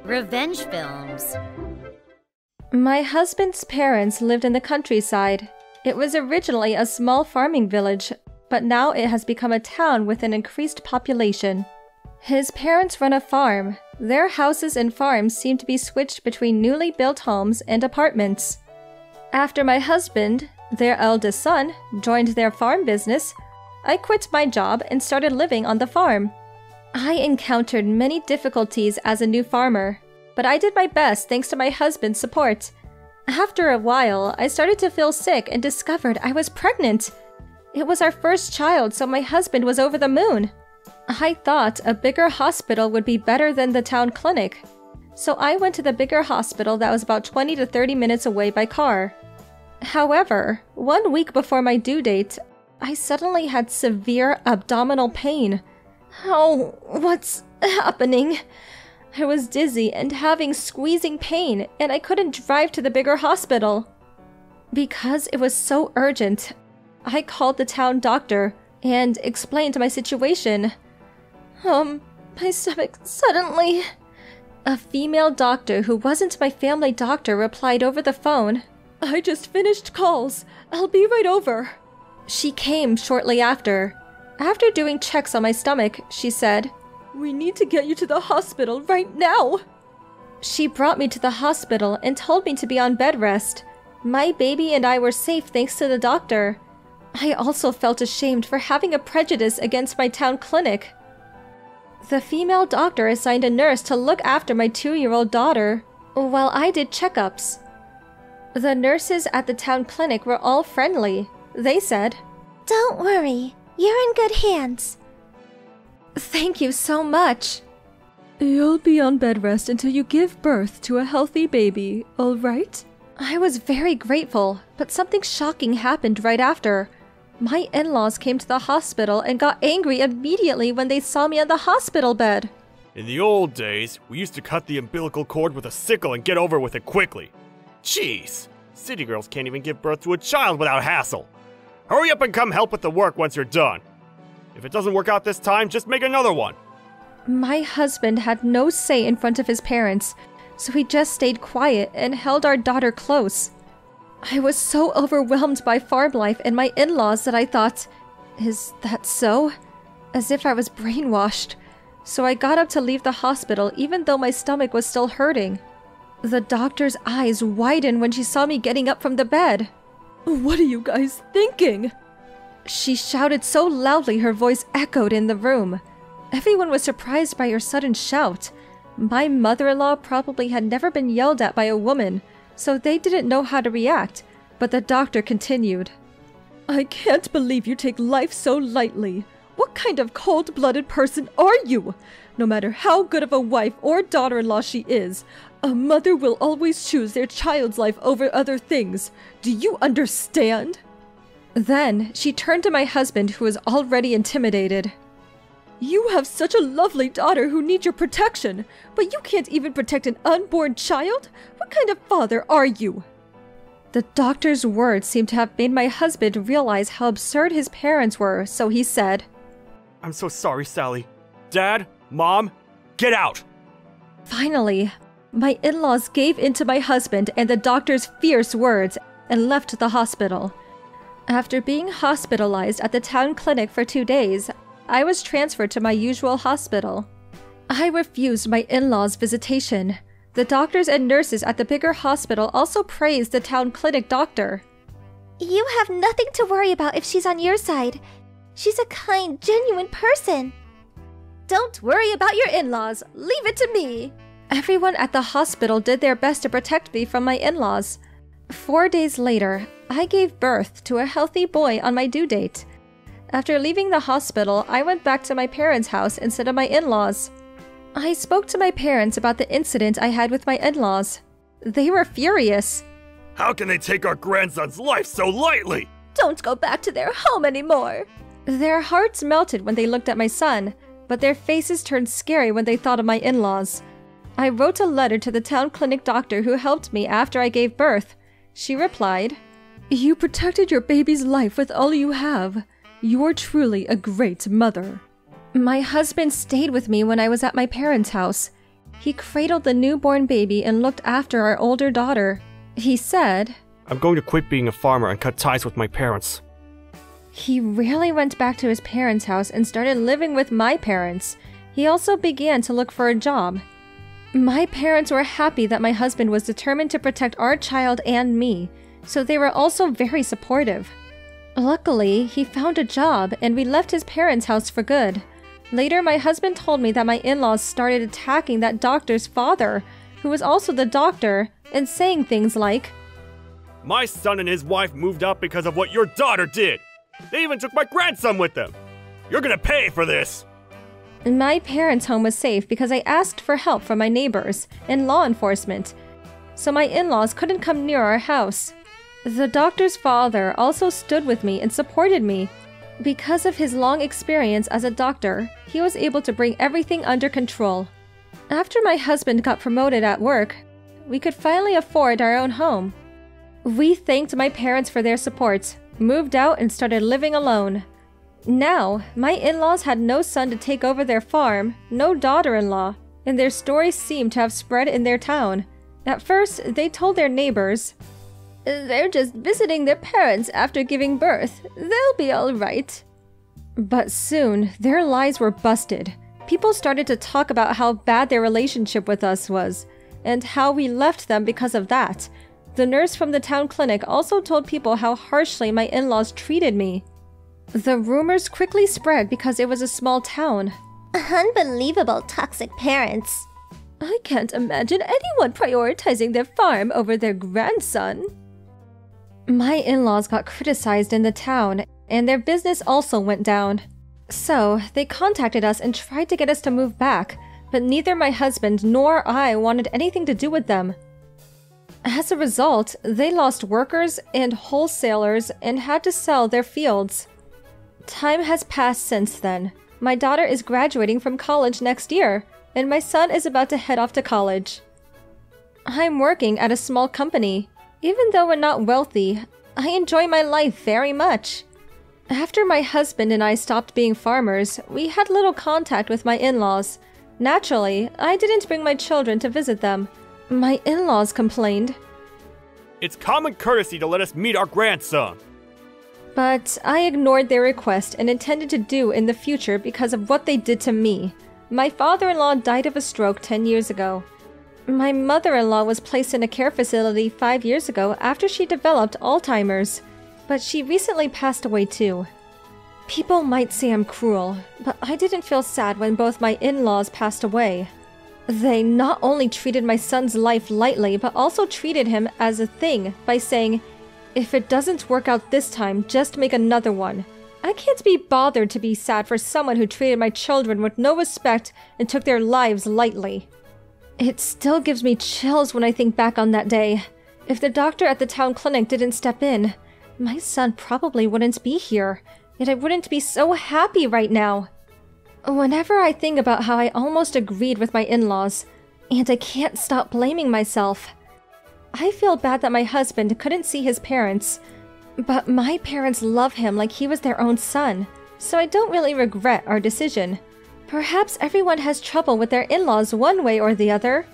Revenge films. My husband's parents lived in the countryside. It was originally a small farming village, but now it has become a town with an increased population. His parents run a farm. Their houses and farms seem to be switched between newly built homes and apartments. After my husband, their eldest son, joined their farm business, I quit my job and started living on the farm. I encountered many difficulties as a new farmer, but I did my best thanks to my husband's support. After a while, I started to feel sick and discovered I was pregnant. It was our first child, so my husband was over the moon. I thought a bigger hospital would be better than the town clinic. So I went to the bigger hospital that was about 20 to 30 minutes away by car. However, 1 week before my due date, I suddenly had severe abdominal pain. Oh, what's happening? I was dizzy and having squeezing pain, and I couldn't drive to the bigger hospital. Because it was so urgent, I called the town doctor and explained my situation. My stomach suddenly... A female doctor who wasn't my family doctor replied over the phone, "I just finished calls. I'll be right over." She came shortly after. After doing checks on my stomach, she said, "We need to get you to the hospital right now." She brought me to the hospital and told me to be on bed rest. My baby and I were safe thanks to the doctor. I also felt ashamed for having a prejudice against my town clinic. The female doctor assigned a nurse to look after my 2-year-old daughter while I did checkups. The nurses at the town clinic were all friendly. They said, "Don't worry, you're in good hands." "Thank you so much." "You'll be on bed rest until you give birth to a healthy baby, all right?" I was very grateful, but something shocking happened right after. My in-laws came to the hospital and got angry immediately when they saw me on the hospital bed. In the old days, we used to cut the umbilical cord with a sickle and get over with it quickly. Jeez, city girls can't even give birth to a child without hassle. Hurry up and come help with the work once you're done. If it doesn't work out this time, just make another one. My husband had no say in front of his parents, so he just stayed quiet and held our daughter close. I was so overwhelmed by farm life and my in-laws that I thought, "Is that so?" As if I was brainwashed. So I got up to leave the hospital even though my stomach was still hurting. The doctor's eyes widened when she saw me getting up from the bed. "What are you guys thinking?" She shouted so loudly her voice echoed in the room. Everyone was surprised by her sudden shout. My mother-in-law probably had never been yelled at by a woman, so they didn't know how to react, but the doctor continued. "I can't believe you take life so lightly. What kind of cold-blooded person are you? No matter how good of a wife or daughter-in-law she is, a mother will always choose their child's life over other things. Do you understand?" Then she turned to my husband, who was already intimidated. "You have such a lovely daughter who needs your protection, but you can't even protect an unborn child? What kind of father are you?" The doctor's words seemed to have made my husband realize how absurd his parents were, so he said, I'm so sorry, Sally. Dad, Mom, get out! Finally, my in-laws gave in to my husband and the doctor's fierce words and left the hospital. After being hospitalized at the town clinic for 2 days, I was transferred to my usual hospital. I refused my in-laws' visitation. The doctors and nurses at the bigger hospital also praised the town clinic doctor. "You have nothing to worry about if she's on your side. She's a kind, genuine person." "Don't worry about your in-laws. Leave it to me." Everyone at the hospital did their best to protect me from my in-laws. 4 days later, I gave birth to a healthy boy on my due date. After leaving the hospital, I went back to my parents' house instead of my in-laws. I spoke to my parents about the incident I had with my in-laws. They were furious. How can they take our grandson's life so lightly? "Don't go back to their home anymore." Their hearts melted when they looked at my son, but their faces turned scary when they thought of my in-laws. I wrote a letter to the town clinic doctor who helped me after I gave birth. She replied, "You protected your baby's life with all you have. You're truly a great mother." My husband stayed with me when I was at my parents' house. He cradled the newborn baby and looked after our older daughter. He said, I'm going to quit being a farmer and cut ties with my parents. He rarely went back to his parents' house and started living with my parents. He also began to look for a job. My parents were happy that my husband was determined to protect our child and me, so they were also very supportive. Luckily, he found a job and we left his parents' house for good. Later, my husband told me that my in-laws started attacking that doctor's father, who was also the doctor, and saying things like, My son and his wife moved out because of what your daughter did! They even took my grandson with them! You're gonna pay for this! My parents' home was safe because I asked for help from my neighbors and law enforcement, so my in-laws couldn't come near our house. The doctor's father also stood with me and supported me. Because of his long experience as a doctor, he was able to bring everything under control. After my husband got promoted at work, we could finally afford our own home. We thanked my parents for their support, moved out, and started living alone. Now, my in-laws had no son to take over their farm, no daughter-in-law, and their stories seemed to have spread in their town. At first, they told their neighbors, They're just visiting their parents after giving birth. They'll be all right. But soon, their lies were busted. People started to talk about how bad their relationship with us was, and how we left them because of that. The nurse from the town clinic also told people how harshly my in-laws treated me. The rumors quickly spread because it was a small town. Unbelievable toxic parents. I can't imagine anyone prioritizing their farm over their grandson. My in-laws got criticized in the town, and their business also went down. So, they contacted us and tried to get us to move back, but neither my husband nor I wanted anything to do with them. As a result, they lost workers and wholesalers and had to sell their fields. Time has passed since then. My daughter is graduating from college next year, and my son is about to head off to college. I'm working at a small company. Even though we're not wealthy, I enjoy my life very much. After my husband and I stopped being farmers, we had little contact with my in-laws. Naturally, I didn't bring my children to visit them. My in-laws complained. It's common courtesy to let us meet our grandson. But I ignored their request and intended to do in the future because of what they did to me. My father-in-law died of a stroke 10 years ago. My mother-in-law was placed in a care facility 5 years ago after she developed Alzheimer's, but she recently passed away too. People might say I'm cruel, but I didn't feel sad when both my in-laws passed away. They not only treated my son's life lightly, but also treated him as a thing by saying, if it doesn't work out this time, just make another one. I can't be bothered to be sad for someone who treated my children with no respect and took their lives lightly. It still gives me chills when I think back on that day. If the doctor at the town clinic didn't step in, my son probably wouldn't be here, and I wouldn't be so happy right now. Whenever I think about how I almost agreed with my in-laws, and I can't stop blaming myself. I feel bad that my husband couldn't see his parents, but my parents love him like he was their own son, so I don't really regret our decision. Perhaps everyone has trouble with their in-laws one way or the other.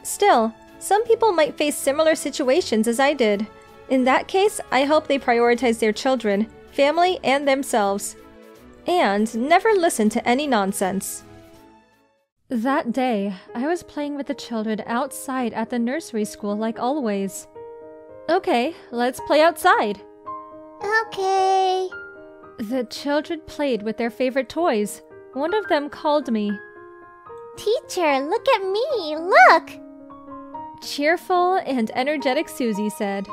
Still, some people might face similar situations as I did. In that case, I hope they prioritize their children, family, and themselves. And never listen to any nonsense. That day, I was playing with the children outside at the nursery school like always. Okay, let's play outside. Okay. The children played with their favorite toys. One of them called me. Teacher, look at me, look! Cheerful and energetic Susie said.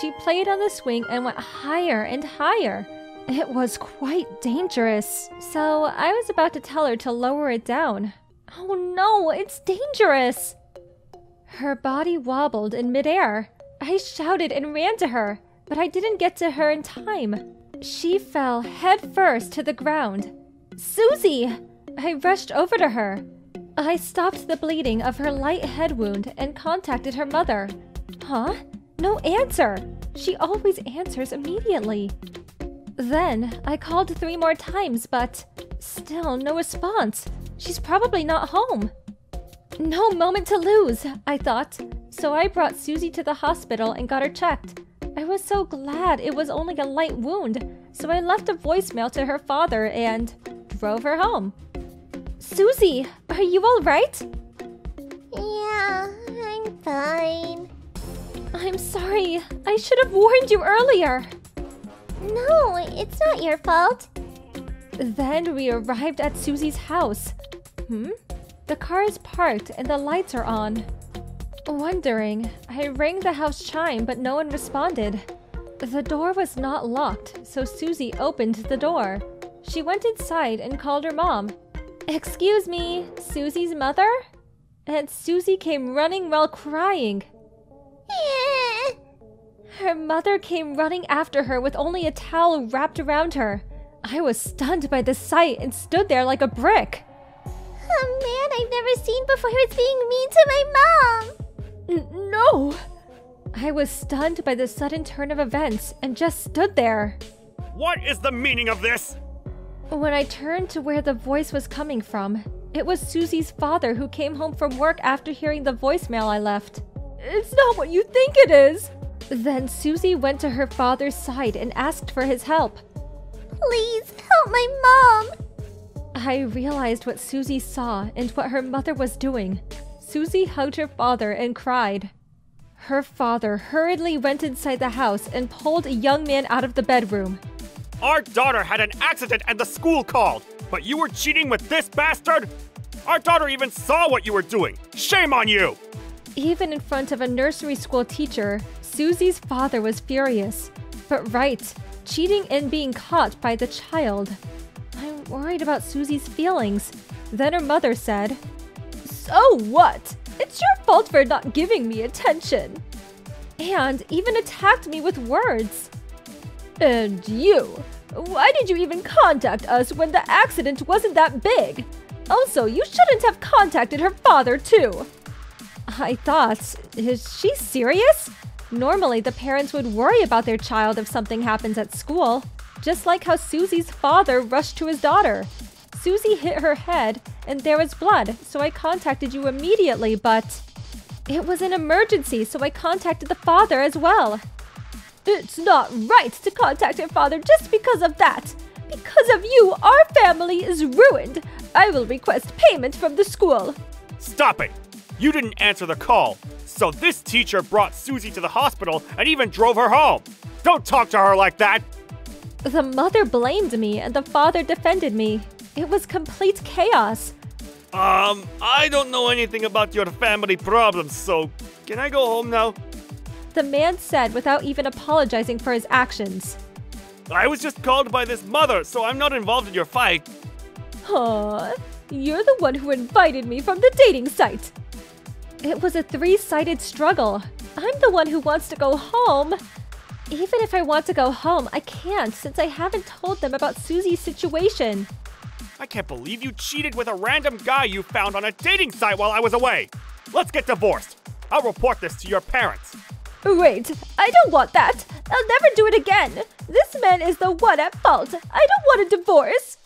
She played on the swing and went higher and higher. It was quite dangerous, so I was about to tell her to lower it down. Oh no, it's dangerous! Her body wobbled in midair. I shouted and ran to her, but I didn't get to her in time. She fell head first to the ground. Susie! I rushed over to her. I stopped the bleeding of her light head wound and contacted her mother. Huh? No answer! She always answers immediately. Then, I called 3 more times, but Still, no response. She's probably not home. No moment to lose, I thought. So I brought Susie to the hospital and got her checked. I was so glad it was only a light wound, so I left a voicemail to her father and drove her home. Susie, are you all right? Yeah, I'm fine. I'm sorry. I should have warned you earlier. No, it's not your fault. Then we arrived at Susie's house. The car is parked and the lights are on. Wondering, I rang the house chime but no one responded. The door was not locked, so Susie opened the door. She went inside and called her mom. "Excuse me, Susie's mother?" And Susie came running while crying. Her mother came running after her with only a towel wrapped around her. I was stunned by the sight and stood there like a brick. A man I've never seen before was being mean to my mom. No! I was stunned by the sudden turn of events and just stood there. What is the meaning of this? When I turned to where the voice was coming from, it was Susie's father who came home from work after hearing the voicemail I left. "It's not what you think it is!" Then Susie went to her father's side and asked for his help. Please help my mom. I realized what Susie saw and what her mother was doing. Susie hugged her father and cried. Her father hurriedly went inside the house and pulled a young man out of the bedroom. Our daughter had an accident and the school called, but you were cheating with this bastard? Our daughter even saw what you were doing. Shame on you! Even in front of a nursery school teacher, Susie's father was furious. But right, cheating and being caught by the child. I'm worried about Susie's feelings. Then her mother said, "So what? It's your fault for not giving me attention." And even attacked me with words. "And you? Why did you even contact us when the accident wasn't that big? Also, you shouldn't have contacted her father too." I thought, is she serious? Normally, the parents would worry about their child if something happens at school, just like how Susie's father rushed to his daughter. Susie hit her head, and there was blood, so I contacted you immediately, but it was an emergency, so I contacted the father as well. It's not right to contact your father just because of that. Because of you, our family is ruined. I will request payment from the school. Stop it! You didn't answer the call, so this teacher brought Susie to the hospital and even drove her home. Don't talk to her like that! The mother blamed me and the father defended me. It was complete chaos. I don't know anything about your family problems, so can I go home now? The man said without even apologizing for his actions. I was just called by this mother, so I'm not involved in your fight. Aw, you're the one who invited me from the dating site. It was a three-sided struggle. I'm the one who wants to go home. Even if I want to go home, I can't since I haven't told them about Susie's situation. I can't believe you cheated with a random guy you found on a dating site while I was away. Let's get divorced. I'll report this to your parents. Wait, I don't want that. I'll never do it again. This man is the one at fault. I don't want a divorce.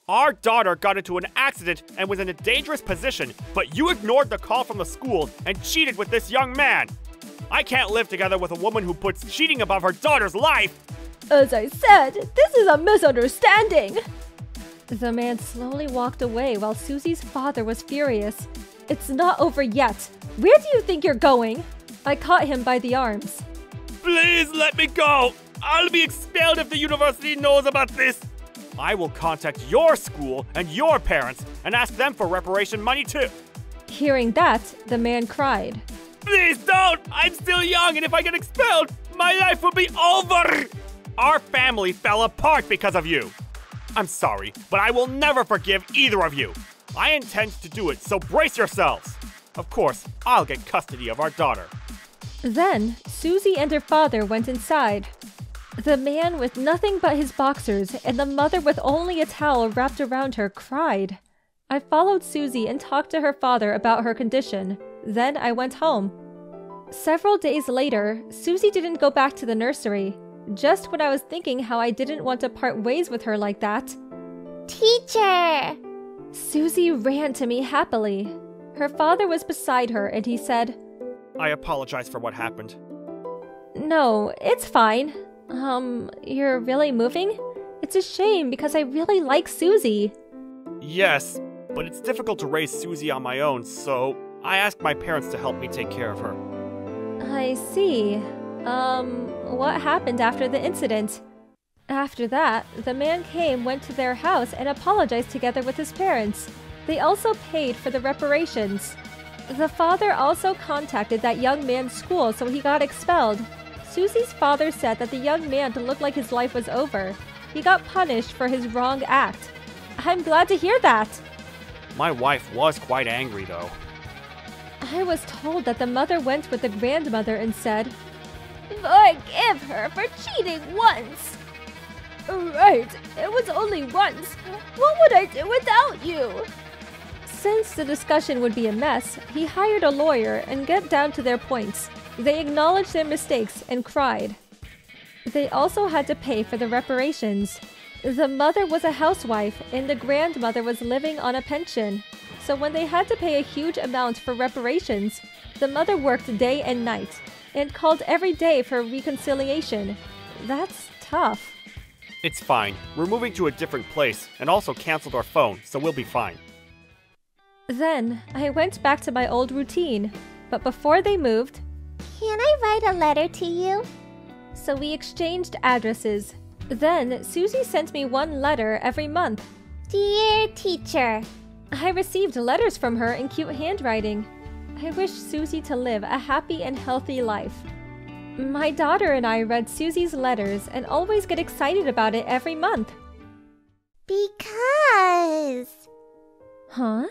Our daughter got into an accident and was in a dangerous position, but you ignored the call from the school and cheated with this young man. I can't live together with a woman who puts cheating above her daughter's life. As I said, this is a misunderstanding. The man slowly walked away while Susie's father was furious. It's not over yet. Where do you think you're going? I caught him by the arms. Please let me go. I'll be expelled if the university knows about this. I will contact your school and your parents and ask them for reparation money too. Hearing that, the man cried. Please don't! I'm still young, and if I get expelled, my life will be over! Our family fell apart because of you. I'm sorry, but I will never forgive either of you. I intend to do it, so brace yourselves. Of course, I'll get custody of our daughter. Then, Susie and her father went inside. The man with nothing but his boxers and the mother with only a towel wrapped around her cried. I followed Susie and talked to her father about her condition. Then I went home. Several days later, Susie didn't go back to the nursery. Just when I was thinking how I didn't want to part ways with her like that. teacher! Susie ran to me happily. Her father was beside her and he said, I apologize for what happened. No, it's fine. You're really moving? It's a shame because I really like Susie. Yes, but it's difficult to raise Susie on my own, so I asked my parents to help me take care of her. I see. What happened after the incident? After that, the man went to their house and apologized together with his parents. They also paid for the reparations. The father also contacted that young man's school, so he got expelled. Susie's father said that the young man looked like his life was over. He got punished for his wrong act. I'm glad to hear that. My wife was quite angry, though. I was told that the mother went with the grandmother and said, Forgive her for cheating once! Right, it was only once. What would I do without you? Since the discussion would be a mess, he hired a lawyer and got down to their points. They acknowledged their mistakes and cried. They also had to pay for the reparations. The mother was a housewife and the grandmother was living on a pension. So when they had to pay a huge amount for reparations, the mother worked day and night and called every day for reconciliation. That's tough. It's fine. We're moving to a different place and also canceled our phone, so we'll be fine. Then I went back to my old routine. But before they moved, Can I write a letter to you? so we exchanged addresses. Then Susie sent me one letter every month. Dear teacher, I received letters from her in cute handwriting. I wish Susie to live a happy and healthy life. My daughter and I read Susie's letters and always get excited about it every month. because... Huh?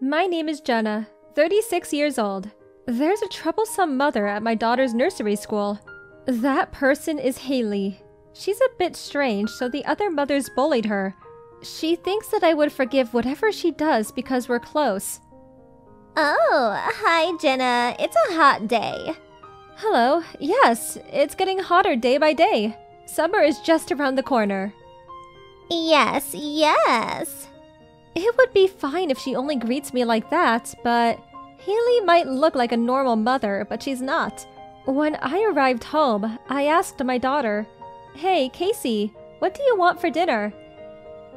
My name is Jenna, 36 years old. There's a troublesome mother at my daughter's nursery school. That person is Haley. She's a bit strange, so the other mothers bullied her. She thinks that I would forgive whatever she does because we're close. Oh, hi Jenna, it's a hot day. Hello, yes, it's getting hotter day by day. Summer is just around the corner. Yes. It would be fine if she only greets me like that, but Haley might look like a normal mother, but she's not. When I arrived home, I asked my daughter, Hey, Casey, what do you want for dinner?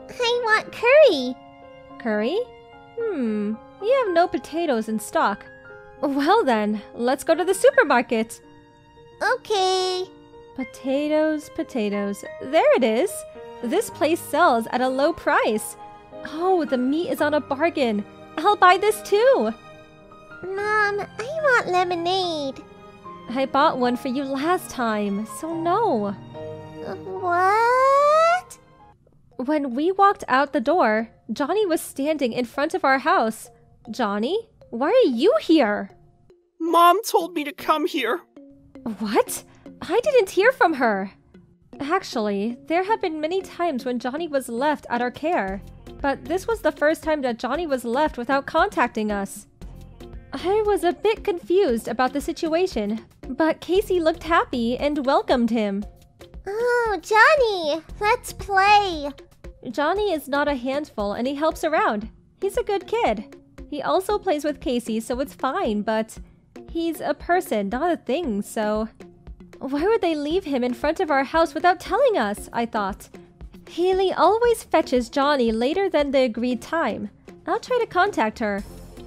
I want curry. Curry? We have no potatoes in stock. Well then, let's go to the supermarket. Okay. Potatoes. There it is. This place sells at a low price. Oh, the meat is on a bargain. I'll buy this too. Mom, I want lemonade. I bought one for you last time, so no. What? When we walked out the door, Johnny was standing in front of our house. Johnny, why are you here? Mom told me to come here. What? I didn't hear from her. Actually, there have been many times when Johnny was left at our care, but this was the first time that Johnny was left without contacting us. I was a bit confused about the situation, but Casey looked happy and welcomed him. Oh, Johnny, let's play. Johnny is not a handful and he helps around. He's a good kid. He also plays with Casey, so it's fine, but he's a person, not a thing, so... Why would they leave him in front of our house without telling us? I thought. Haley always fetches Johnny later than the agreed time. I'll try to contact her.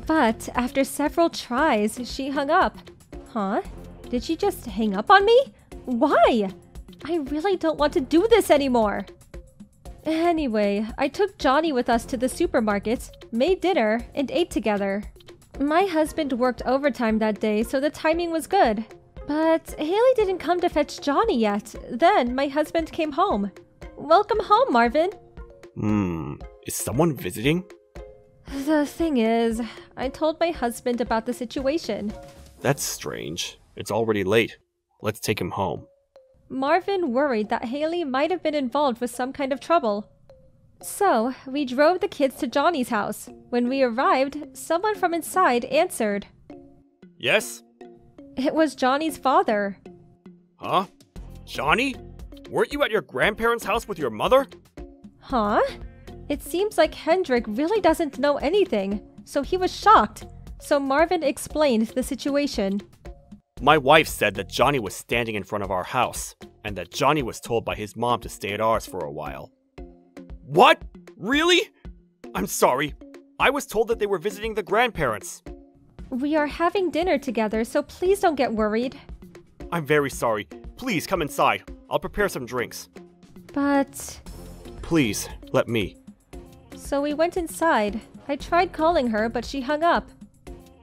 But after several tries, she hung up. Huh? Did she just hang up on me? Why? I really don't want to do this anymore. Anyway, I took Johnny with us to the supermarket, made dinner, and ate together. My husband worked overtime that day, so the timing was good. But Haley didn't come to fetch Johnny yet. Then my husband came home. Welcome home, Marvin. Is someone visiting? The thing is, I told my husband about the situation. That's strange. It's already late. Let's take him home. Marvin worried that Haley might have been involved with some kind of trouble. So, we drove the kids to Johnny's house. When we arrived, someone from inside answered. Yes? It was Johnny's father. Huh? Johnny? Weren't you at your grandparents' house with your mother? Huh? It seems like Hendrik really doesn't know anything, so he was shocked. So Marvin explained the situation. My wife said that Johnny was standing in front of our house, and that Johnny was told by his mom to stay at ours for a while. What? Really? I'm sorry. I was told that they were visiting the grandparents. We are having dinner together, so please don't get worried. I'm very sorry. Please come inside. I'll prepare some drinks. But... Please, let me. So we went inside. I tried calling her, but she hung up.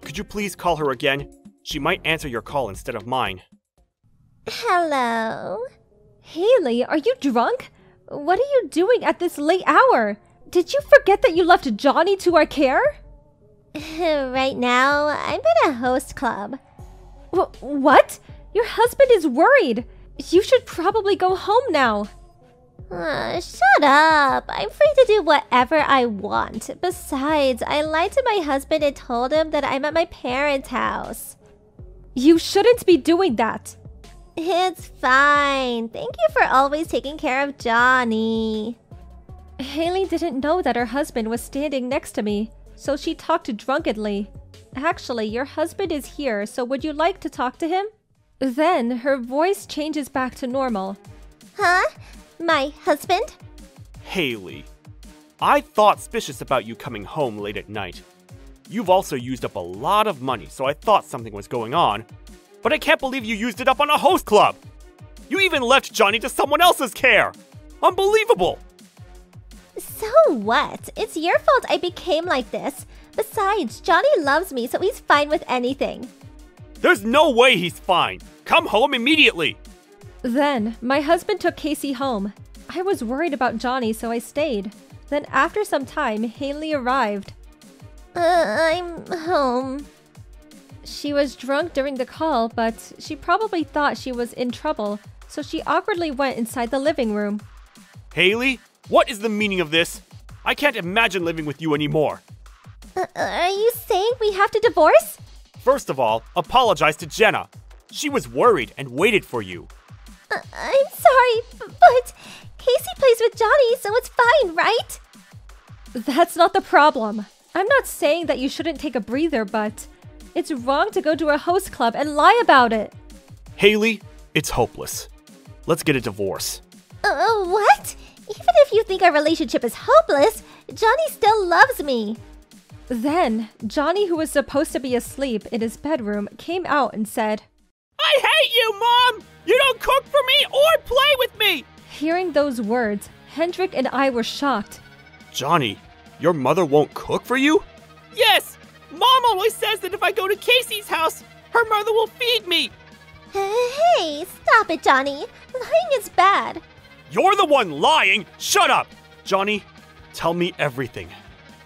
Could you please call her again? She might answer your call instead of mine. Hello? Haley, are you drunk? What are you doing at this late hour? Did you forget that you left Johnny to our care? Right now, I'm in a host club. What? Your husband is worried. You should probably go home now. Shut up. I'm free to do whatever I want. Besides, I lied to my husband and told him that I'm at my parents' house. You shouldn't be doing that. It's fine. Thank you for always taking care of Johnny. Haley didn't know that her husband was standing next to me, so she talked drunkenly. Actually, your husband is here, so would you like to talk to him? Then her voice changes back to normal. Huh? My husband? Haley, I thought suspicious about you coming home late at night. You've also used up a lot of money, so I thought something was going on. But I can't believe you used it up on a host club! You even left Johnny to someone else's care! Unbelievable! So what? It's your fault I became like this. Besides, Johnny loves me, so he's fine with anything. There's no way he's fine! Come home immediately! Then, my husband took Casey home. I was worried about Johnny, so I stayed. Then after some time, Haley arrived. I'm home. She was drunk during the call, but she probably thought she was in trouble, so she awkwardly went inside the living room. Haley, what is the meaning of this? I can't imagine living with you anymore. Are you saying we have to divorce? First of all, apologize to Jenna. She was worried and waited for you. I'm sorry, but Casey plays with Johnny, so it's fine, right? That's not the problem. I'm not saying that you shouldn't take a breather, but it's wrong to go to a host club and lie about it. Haley, it's hopeless. Let's get a divorce. What? Even if you think our relationship is hopeless, Johnny still loves me. Then, Johnny, who was supposed to be asleep in his bedroom, came out and said, I hate you, Mom! You don't cook for me or play with me! Hearing those words, Hendrik and I were shocked. Johnny, your mother won't cook for you? Yes! Mom always says that if I go to Casey's house, her mother will feed me! Hey, stop it, Johnny. Lying is bad. You're the one lying! Shut up! Johnny, tell me everything.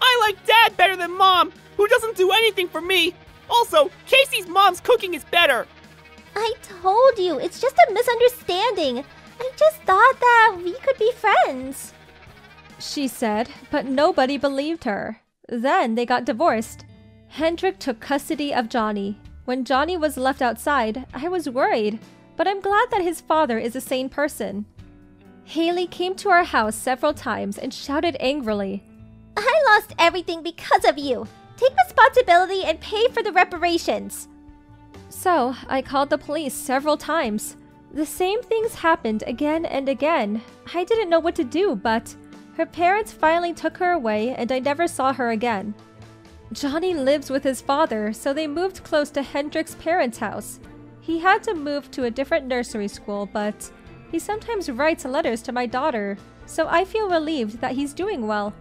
I like Dad better than Mom, who doesn't do anything for me. Also, Casey's mom's cooking is better. I told you, it's just a misunderstanding. I just thought that we could be friends. She said, but nobody believed her. Then they got divorced. Hendrik took custody of Johnny. When Johnny was left outside, I was worried, but I'm glad that his father is a sane person. Haley came to our house several times and shouted angrily, I lost everything because of you. Take responsibility and pay for the reparations. So, I called the police several times. The same things happened again and again. I didn't know what to do, but her parents finally took her away and I never saw her again. Johnny lives with his father, so they moved close to Hendrik's parents' house. He had to move to a different nursery school, but he sometimes writes letters to my daughter, so I feel relieved that he's doing well.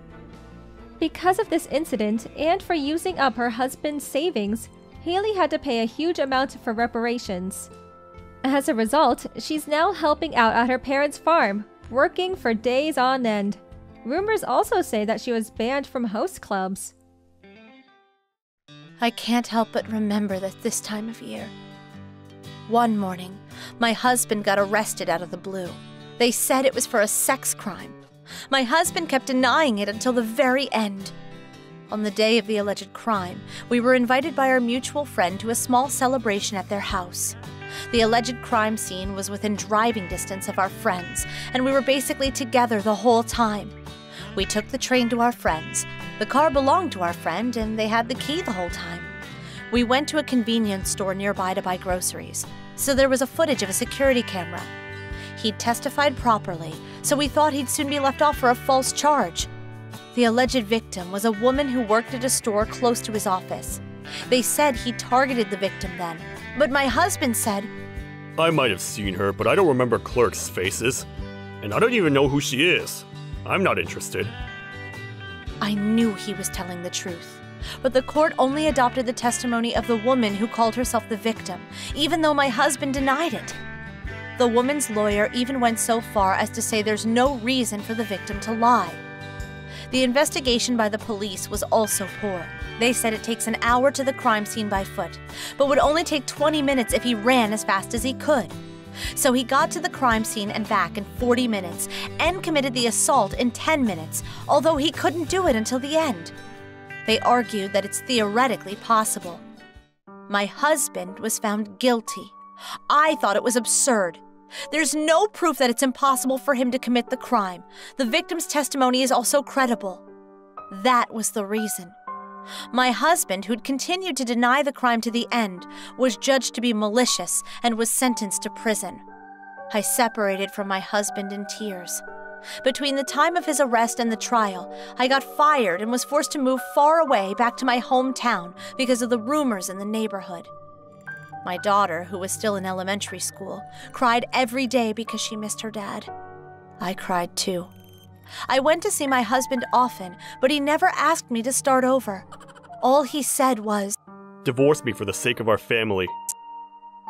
Because of this incident, and for using up her husband's savings, Haley had to pay a huge amount for reparations. As a result, she's now helping out at her parents' farm, working for days on end. Rumors also say that she was banned from host clubs. I can't help but remember that this time of year. One morning, my husband got arrested out of the blue. They said it was for a sex crime. My husband kept denying it until the very end. On the day of the alleged crime, we were invited by our mutual friend to a small celebration at their house. The alleged crime scene was within driving distance of our friends, and we were basically together the whole time. We took the train to our friends. The car belonged to our friend, and they had the key the whole time. We went to a convenience store nearby to buy groceries, so there was a footage of a security camera. He'd testified properly, so we thought he'd soon be let off for a false charge. The alleged victim was a woman who worked at a store close to his office. They said he targeted the victim then, but my husband said, I might have seen her, but I don't remember clerks' faces. And I don't even know who she is. I'm not interested. I knew he was telling the truth, but the court only adopted the testimony of the woman who called herself the victim, even though my husband denied it. The woman's lawyer even went so far as to say there's no reason for the victim to lie. The investigation by the police was also poor. They said it takes an hour to the crime scene by foot, but would only take 20 minutes if he ran as fast as he could. So he got to the crime scene and back in 40 minutes and committed the assault in 10 minutes, although he couldn't do it until the end. They argued that it's theoretically possible. My husband was found guilty. I thought it was absurd. There's no proof that it's impossible for him to commit the crime. The victim's testimony is also credible. That was the reason. My husband, who'd continued to deny the crime to the end, was judged to be malicious and was sentenced to prison. I separated from my husband in tears. Between the time of his arrest and the trial, I got fired and was forced to move far away back to my hometown because of the rumors in the neighborhood. My daughter, who was still in elementary school, cried every day because she missed her dad. I cried too. I went to see my husband often, but he never asked me to start over. All he said was, Divorce me for the sake of our family.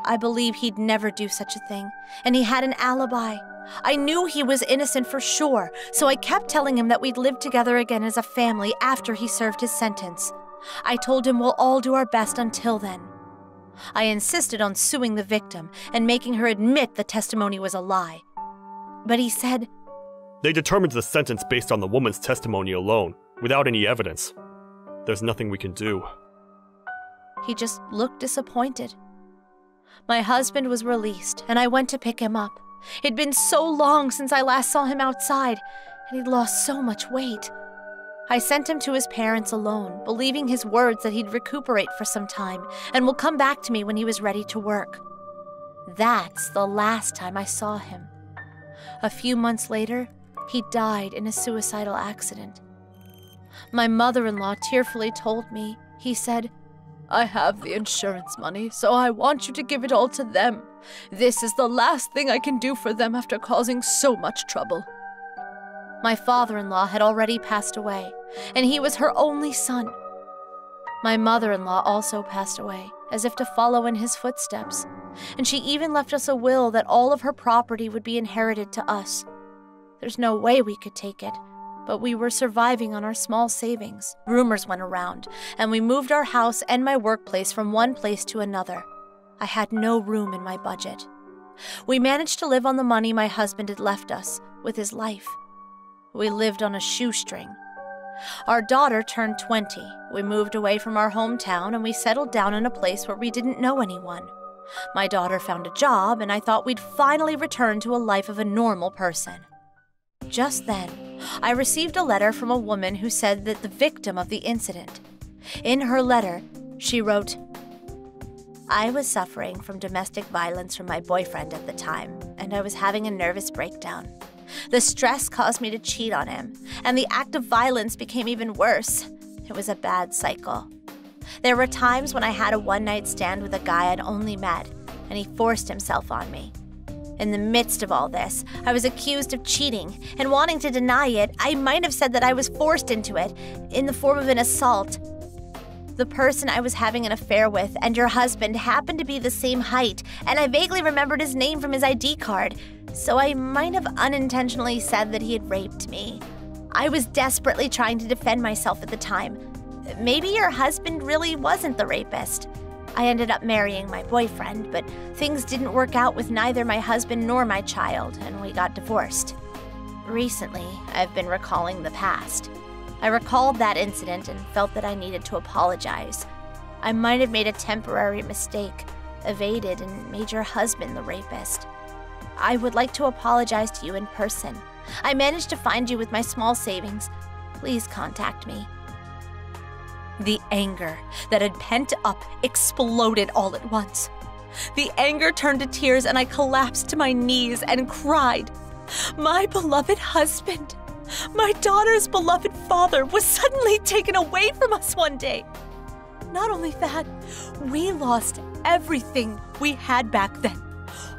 I believe he'd never do such a thing, and he had an alibi. I knew he was innocent for sure, so I kept telling him that we'd live together again as a family after he served his sentence. I told him we'll all do our best until then. I insisted on suing the victim and making her admit the testimony was a lie. But he said, They determined the sentence based on the woman's testimony alone, without any evidence. There's nothing we can do. He just looked disappointed. My husband was released, and I went to pick him up. It'd been so long since I last saw him outside, and he'd lost so much weight. I sent him to his parents alone, believing his words that he'd recuperate for some time and will come back to me when he was ready to work. That's the last time I saw him. A few months later, he died in a suicidal accident. My mother-in-law tearfully told me, he said, I have the insurance money, so I want you to give it all to them. This is the last thing I can do for them after causing so much trouble. My father-in-law had already passed away, and he was her only son. My mother-in-law also passed away, as if to follow in his footsteps, and she even left us a will that all of her property would be inherited to us. There's no way we could take it, but we were surviving on our small savings. Rumors went around, and we moved our house and my workplace from one place to another. I had no room in my budget. We managed to live on the money my husband had left us, with his life. We lived on a shoestring. Our daughter turned 20. We moved away from our hometown and we settled down in a place where we didn't know anyone. My daughter found a job, and I thought we'd finally return to a life of a normal person. Just then, I received a letter from a woman who said that the victim of the incident. In her letter, she wrote, I was suffering from domestic violence from my boyfriend at the time, and I was having a nervous breakdown. The stress caused me to cheat on him, and the act of violence became even worse. It was a bad cycle. There were times when I had a one-night stand with a guy I'd only met, and he forced himself on me. In the midst of all this, I was accused of cheating, and wanting to deny it, I might have said that I was forced into it, in the form of an assault. The person I was having an affair with and your husband happened to be the same height, and I vaguely remembered his name from his ID card, so I might have unintentionally said that he had raped me. I was desperately trying to defend myself at the time. Maybe your husband really wasn't the rapist. I ended up marrying my boyfriend, but things didn't work out with neither my husband nor my child, and we got divorced. Recently, I've been recalling the past. I recalled that incident and felt that I needed to apologize. I might have made a temporary mistake, evaded, and made your husband the rapist. I would like to apologize to you in person. I managed to find you with my small savings, please contact me. The anger that had pent up exploded all at once. The anger turned to tears, and I collapsed to my knees and cried. My beloved husband, my daughter's beloved father, was suddenly taken away from us one day. Not only that, we lost everything we had back then.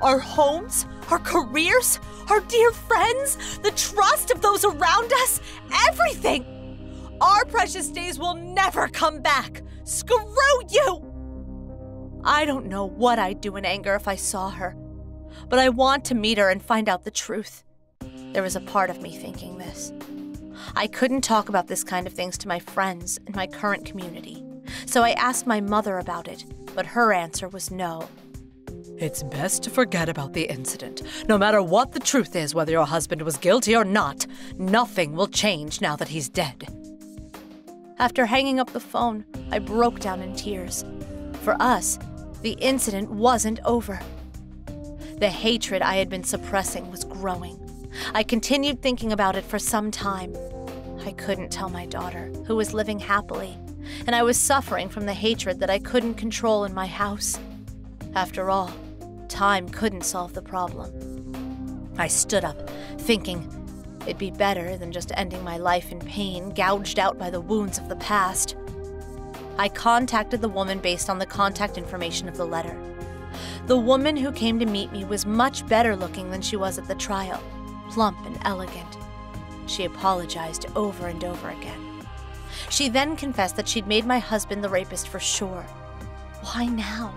Our homes, our careers, our dear friends, the trust of those around us, everything. Our precious days will never come back. Screw you! I don't know what I'd do in anger if I saw her, but I want to meet her and find out the truth. There was a part of me thinking this. I couldn't talk about this kind of things to my friends in my current community, so I asked my mother about it, but her answer was no. It's best to forget about the incident. No matter what the truth is, whether your husband was guilty or not, nothing will change now that he's dead. After hanging up the phone, I broke down in tears. For us, the incident wasn't over. The hatred I had been suppressing was growing. I continued thinking about it for some time. I couldn't tell my daughter, who was living happily, and I was suffering from the hatred that I couldn't control in my house. After all, time couldn't solve the problem. I stood up, thinking it'd be better than just ending my life in pain, gouged out by the wounds of the past. I contacted the woman based on the contact information of the letter. The woman who came to meet me was much better looking than she was at the trial, plump and elegant. She apologized over and over again. She then confessed that she'd made my husband the rapist for sure. Why now?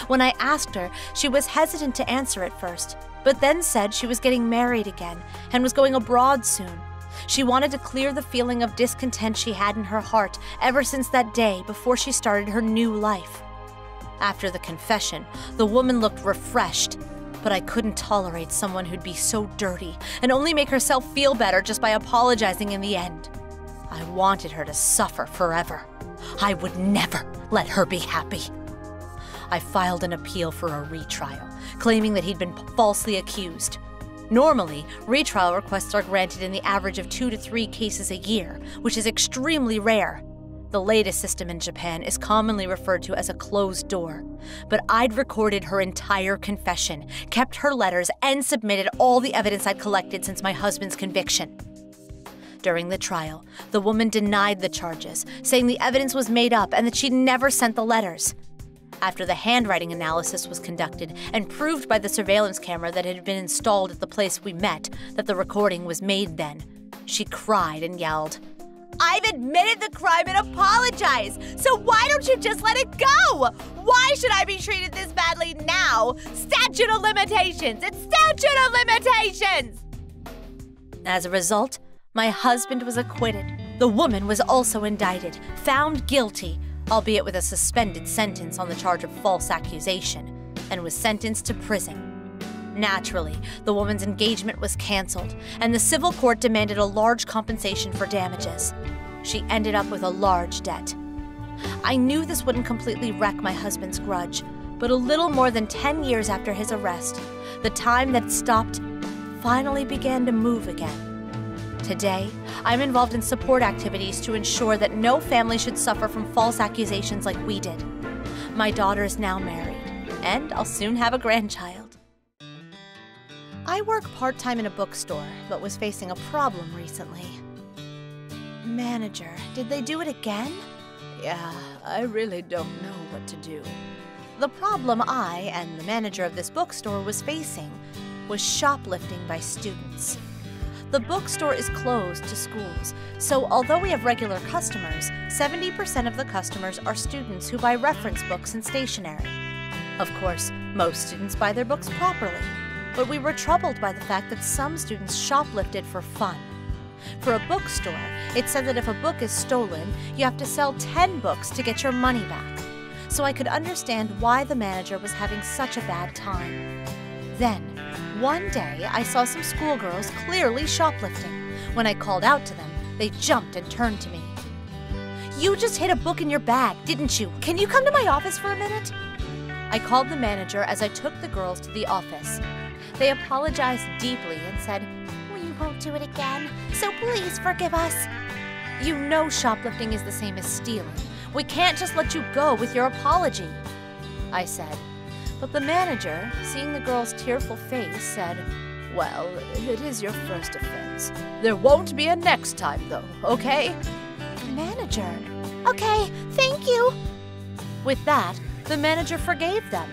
When I asked her, she was hesitant to answer at first, but then said she was getting married again and was going abroad soon. She wanted to clear the feeling of discontent she had in her heart ever since that day before she started her new life. After the confession, the woman looked refreshed, but I couldn't tolerate someone who'd be so dirty and only make herself feel better just by apologizing in the end. I wanted her to suffer forever. I would never let her be happy. I filed an appeal for a retrial, claiming that he'd been falsely accused. Normally, retrial requests are granted in the average of 2 to 3 cases a year, which is extremely rare. The latest system in Japan is commonly referred to as a closed door. But I'd recorded her entire confession, kept her letters, and submitted all the evidence I'd collected since my husband's conviction. During the trial, the woman denied the charges, saying the evidence was made up and that she'd never sent the letters. After the handwriting analysis was conducted and proved by the surveillance camera that had been installed at the place we met that the recording was made then, she cried and yelled, "I've admitted the crime and apologized, so why don't you just let it go? Why should I be treated this badly now? Statute of limitations! It's statute of limitations!" As a result, my husband was acquitted. The woman was also indicted, found guilty, albeit with a suspended sentence on the charge of false accusation, and was sentenced to prison. Naturally, the woman's engagement was canceled, and the civil court demanded a large compensation for damages. She ended up with a large debt. I knew this wouldn't completely wreck my husband's grudge, but a little more than 10 years after his arrest, the time that stopped finally began to move again. Today, I'm involved in support activities to ensure that no family should suffer from false accusations like we did. My daughter is now married, and I'll soon have a grandchild. I work part-time in a bookstore, but was facing a problem recently. Manager, did they do it again? Yeah, I really don't know what to do. The problem I and the manager of this bookstore was facing was shoplifting by students. The bookstore is closed to schools, so although we have regular customers, 70% of the customers are students who buy reference books and stationery. Of course, most students buy their books properly, but we were troubled by the fact that some students shoplifted for fun. For a bookstore, it said that if a book is stolen, you have to sell 10 books to get your money back. So I could understand why the manager was having such a bad time. Then, one day, I saw some schoolgirls clearly shoplifting. When I called out to them, they jumped and turned to me. "You just hid a book in your bag, didn't you? Can you come to my office for a minute?" I called the manager as I took the girls to the office. They apologized deeply and said, "We won't do it again, so please forgive us." You know shoplifting is the same as stealing. We can't just let you go with your apology, I said. But the manager, seeing the girl's tearful face, said, "Well, it is your first offense. There won't be a next time, though, okay?" Manager, "Okay, thank you." With that, the manager forgave them.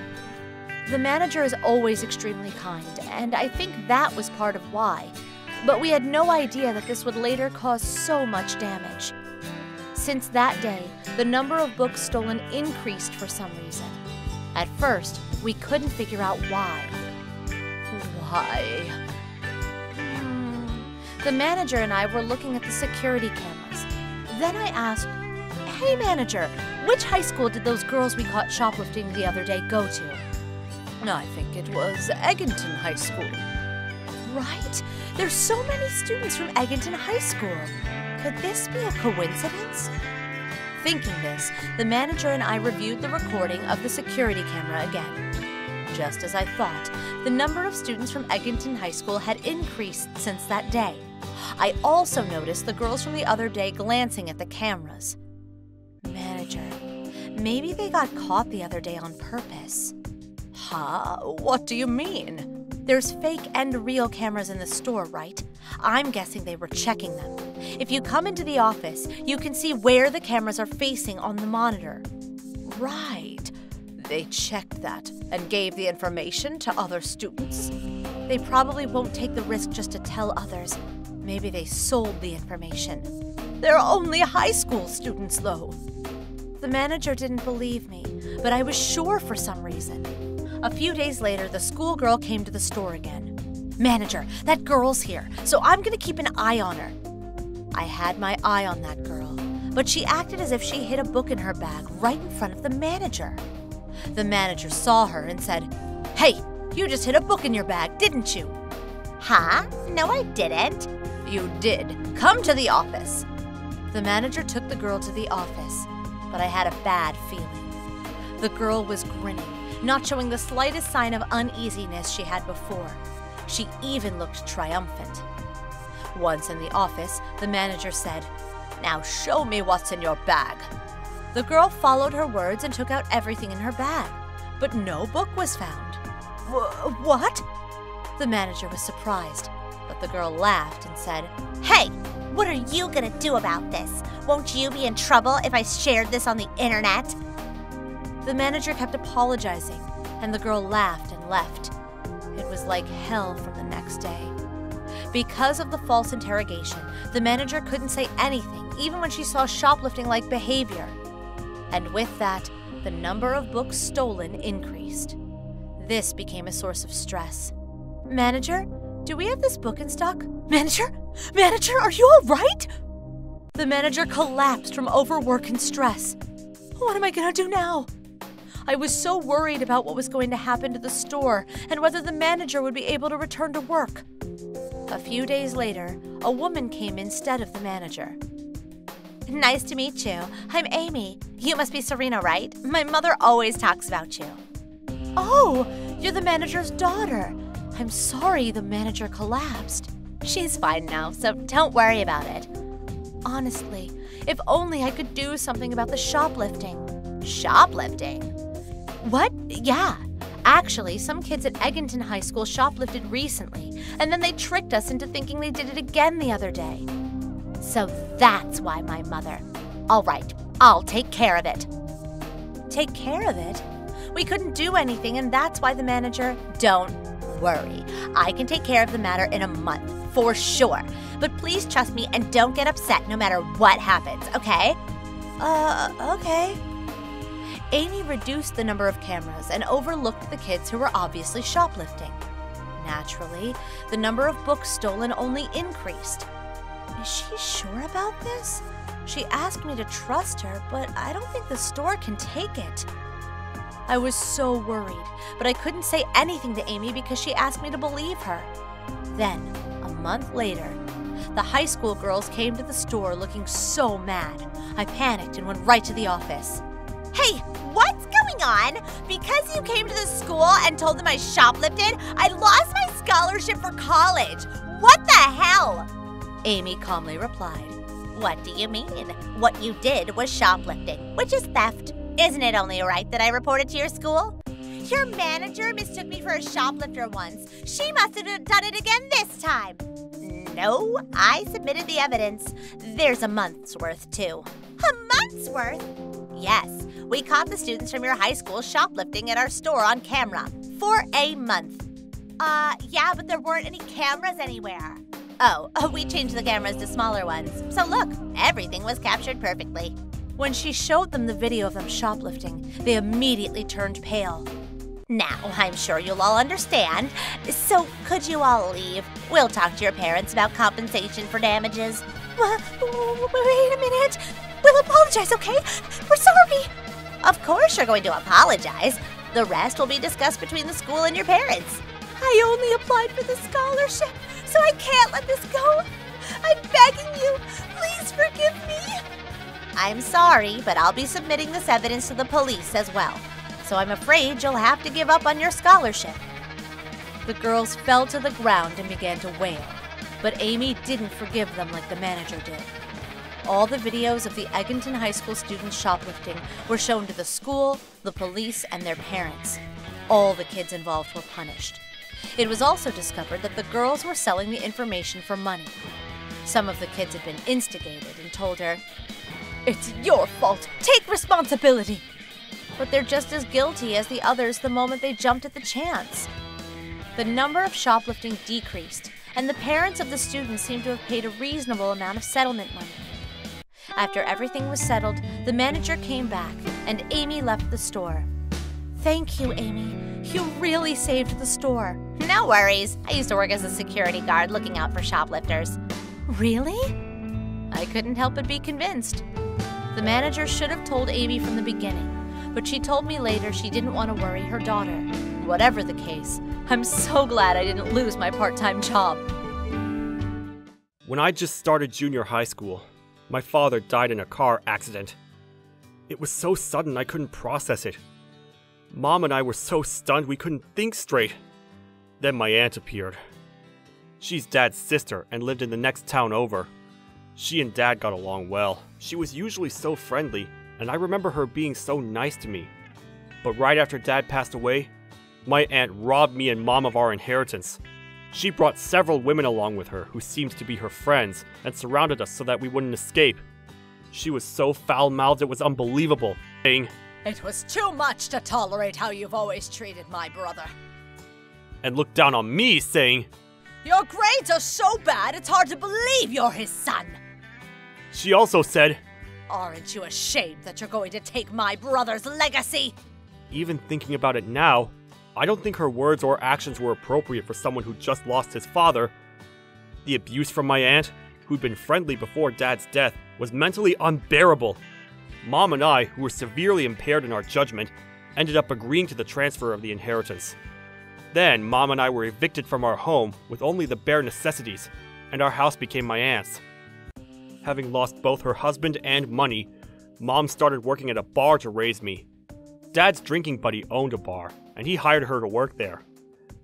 The manager is always extremely kind, and I think that was part of why. But we had no idea that this would later cause so much damage. Since that day, the number of books stolen increased for some reason. At first, we couldn't figure out why. Why? The manager and I were looking at the security cameras. Then I asked, "Hey manager, which high school did those girls we caught shoplifting the other day go to?" "I think it was Egginton High School." Right? There's so many students from Egginton High School. Could this be a coincidence? Thinking this, the manager and I reviewed the recording of the security camera again. Just as I thought, the number of students from Egginton High School had increased since that day. I also noticed the girls from the other day glancing at the cameras. Manager, maybe they got caught the other day on purpose. Huh? What do you mean? There's fake and real cameras in the store, right? I'm guessing they were checking them. If you come into the office, you can see where the cameras are facing on the monitor. Right. They checked that and gave the information to other students. They probably won't take the risk just to tell others. Maybe they sold the information. They're only high school students, though. The manager didn't believe me, but I was sure for some reason. A few days later, the schoolgirl came to the store again. "Manager, that girl's here, so I'm gonna keep an eye on her." I had my eye on that girl, but she acted as if she hid a book in her bag right in front of the manager. The manager saw her and said, "Hey, you just hid a book in your bag, didn't you?" "Huh? No, I didn't." "You did. Come to the office." The manager took the girl to the office, but I had a bad feeling. The girl was grinning, not showing the slightest sign of uneasiness she had before. She even looked triumphant. Once in the office, the manager said, "Now show me what's in your bag." The girl followed her words and took out everything in her bag, but no book was found. What? The manager was surprised, but the girl laughed and said, "Hey, what are you gonna do about this? Won't you be in trouble if I shared this on the internet?" The manager kept apologizing, and the girl laughed and left. It was like hell from the next day. Because of the false interrogation, the manager couldn't say anything, even when she saw shoplifting-like behavior. And with that, the number of books stolen increased. This became a source of stress. "Manager, do we have this book in stock? Manager? Manager, are you all right?" The manager collapsed from overwork and stress. What am I gonna do now? I was so worried about what was going to happen to the store and whether the manager would be able to return to work. A few days later, a woman came instead of the manager. "Nice to meet you. I'm Amy. You must be Serena, right? My mother always talks about you." "Oh, you're the manager's daughter. I'm sorry the manager collapsed." "She's fine now, so don't worry about it." Honestly, if only I could do something about the shoplifting. Shoplifting? What? Yeah. Actually, some kids at Egginton High School shoplifted recently, and then they tricked us into thinking they did it again the other day. So that's why my mother... All right, I'll take care of it. Take care of it? We couldn't do anything, and that's why the manager... Don't worry. I can take care of the matter in a month, for sure. But please trust me and don't get upset no matter what happens, okay? Okay. Amy reduced the number of cameras and overlooked the kids who were obviously shoplifting. Naturally, the number of books stolen only increased. Is she sure about this? She asked me to trust her, but I don't think the store can take it. I was so worried, but I couldn't say anything to Amy because she asked me to believe her. Then, a month later, the high school girls came to the store looking so mad. I panicked and went right to the office. "Hey, what's going on? Because you came to the school and told them I shoplifted, I lost my scholarship for college. What the hell?" Amy calmly replied. What do you mean? What you did was shoplifting, which is theft. Isn't it only right that I report it to your school? Your manager mistook me for a shoplifter once. She must have done it again this time. No, I submitted the evidence. There's a month's worth, too. A month's worth? Yes, we caught the students from your high school shoplifting at our store on camera for a month. Yeah, but there weren't any cameras anywhere. Oh, we changed the cameras to smaller ones. So look, everything was captured perfectly. When she showed them the video of them shoplifting, they immediately turned pale. Now, I'm sure you'll all understand. So, could you all leave? We'll talk to your parents about compensation for damages. Wait a minute. We'll apologize, okay? We're sorry. Of course you're going to apologize. The rest will be discussed between the school and your parents. I only applied for the scholarship, so I can't let this go. I'm begging you. Please forgive me. I'm sorry, but I'll be submitting this evidence to the police as well. So I'm afraid you'll have to give up on your scholarship. The girls fell to the ground and began to wail, but Amy didn't forgive them like the manager did. All the videos of the Egginton High School students shoplifting were shown to the school, the police, and their parents. All the kids involved were punished. It was also discovered that the girls were selling the information for money. Some of the kids had been instigated and told her, "It's your fault. Take responsibility." But they're just as guilty as the others the moment they jumped at the chance. The number of shoplifting decreased, and the parents of the students seemed to have paid a reasonable amount of settlement money. After everything was settled, the manager came back, and Amy left the store. Thank you, Amy. You really saved the store. No worries. I used to work as a security guard looking out for shoplifters. Really? I couldn't help but be convinced. The manager should have told Amy from the beginning, but she told me later she didn't want to worry her daughter. Whatever the case, I'm so glad I didn't lose my part-time job. When I just started junior high school, my father died in a car accident. It was so sudden I couldn't process it. Mom and I were so stunned we couldn't think straight. Then my aunt appeared. She's Dad's sister and lived in the next town over. She and Dad got along well. She was usually so friendly, and I remember her being so nice to me. But right after Dad passed away, my aunt robbed me and Mom of our inheritance. She brought several women along with her who seemed to be her friends and surrounded us so that we wouldn't escape. She was so foul-mouthed it was unbelievable, saying, It was too much to tolerate how you've always treated my brother. and looked down on me, saying, Your grades are so bad it's hard to believe you're his son. She also said, Aren't you ashamed that you're going to take my brother's legacy? even thinking about it now, I don't think her words or actions were appropriate for someone who just lost his father. The abuse from my aunt, who'd been friendly before Dad's death, was mentally unbearable. Mom and I, who were severely impaired in our judgment, ended up agreeing to the transfer of the inheritance. Then, Mom and I were evicted from our home with only the bare necessities, and our house became my aunt's. Having lost both her husband and money, Mom started working at a bar to raise me. Dad's drinking buddy owned a bar, and he hired her to work there.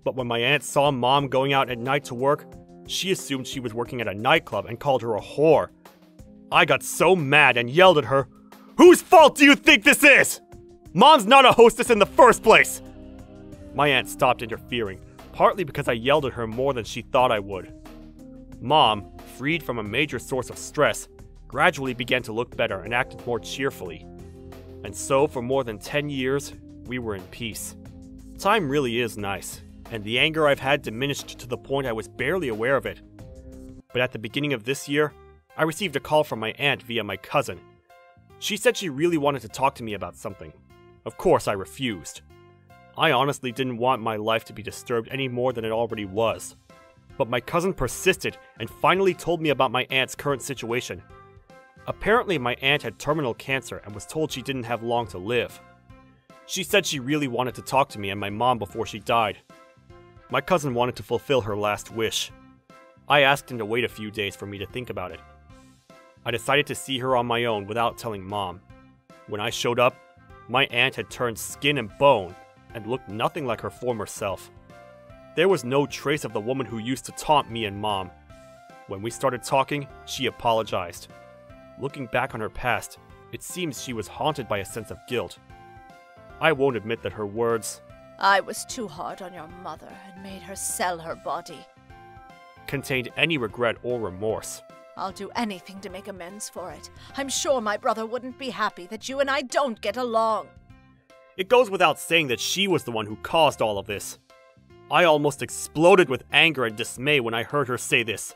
But when my aunt saw Mom going out at night to work, she assumed she was working at a nightclub and called her a whore. I got so mad and yelled at her, "Whose fault do you think this is? Mom's not a hostess in the first place!" My aunt stopped interfering, partly because I yelled at her more than she thought I would. Mom, freed from a major source of stress, gradually began to look better and acted more cheerfully. And so, for more than 10 years, we were in peace. Time really is nice, and the anger I've had diminished to the point I was barely aware of it. But at the beginning of this year, I received a call from my aunt via my cousin. She said she really wanted to talk to me about something. Of course, I refused. I honestly didn't want my life to be disturbed any more than it already was. But my cousin persisted and finally told me about my aunt's current situation. Apparently, my aunt had terminal cancer and was told she didn't have long to live. She said she really wanted to talk to me and my mom before she died. My cousin wanted to fulfill her last wish. I asked him to wait a few days for me to think about it. I decided to see her on my own without telling Mom. When I showed up, my aunt had turned skin and bone and looked nothing like her former self. There was no trace of the woman who used to taunt me and Mom. When we started talking, she apologized. Looking back on her past, it seems she was haunted by a sense of guilt. I won't admit that her words, "I was too hard on your mother and made her sell her body. contained any regret or remorse. I'll do anything to make amends for it. I'm sure my brother wouldn't be happy that you and I don't get along." It goes without saying that she was the one who caused all of this. I almost exploded with anger and dismay when I heard her say this.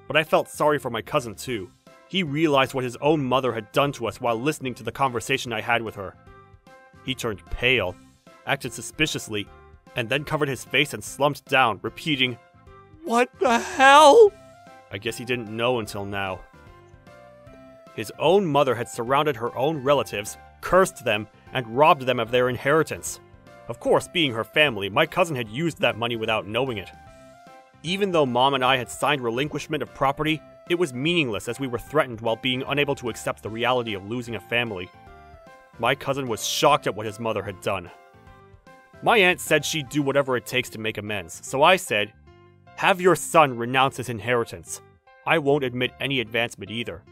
But I felt sorry for my cousin too. He realized what his own mother had done to us while listening to the conversation I had with her. He turned pale, acted suspiciously, and then covered his face and slumped down, repeating, "What the hell?" I guess he didn't know until now. His own mother had surrounded her own relatives, cursed them, and robbed them of their inheritance. Of course, being her family, my cousin had used that money without knowing it. Even though Mom and I had signed relinquishment of property, it was meaningless as we were threatened while being unable to accept the reality of losing a family. My cousin was shocked at what his mother had done. My aunt said she'd do whatever it takes to make amends, so I said, "Have your son renounce his inheritance. I won't admit any advancement either."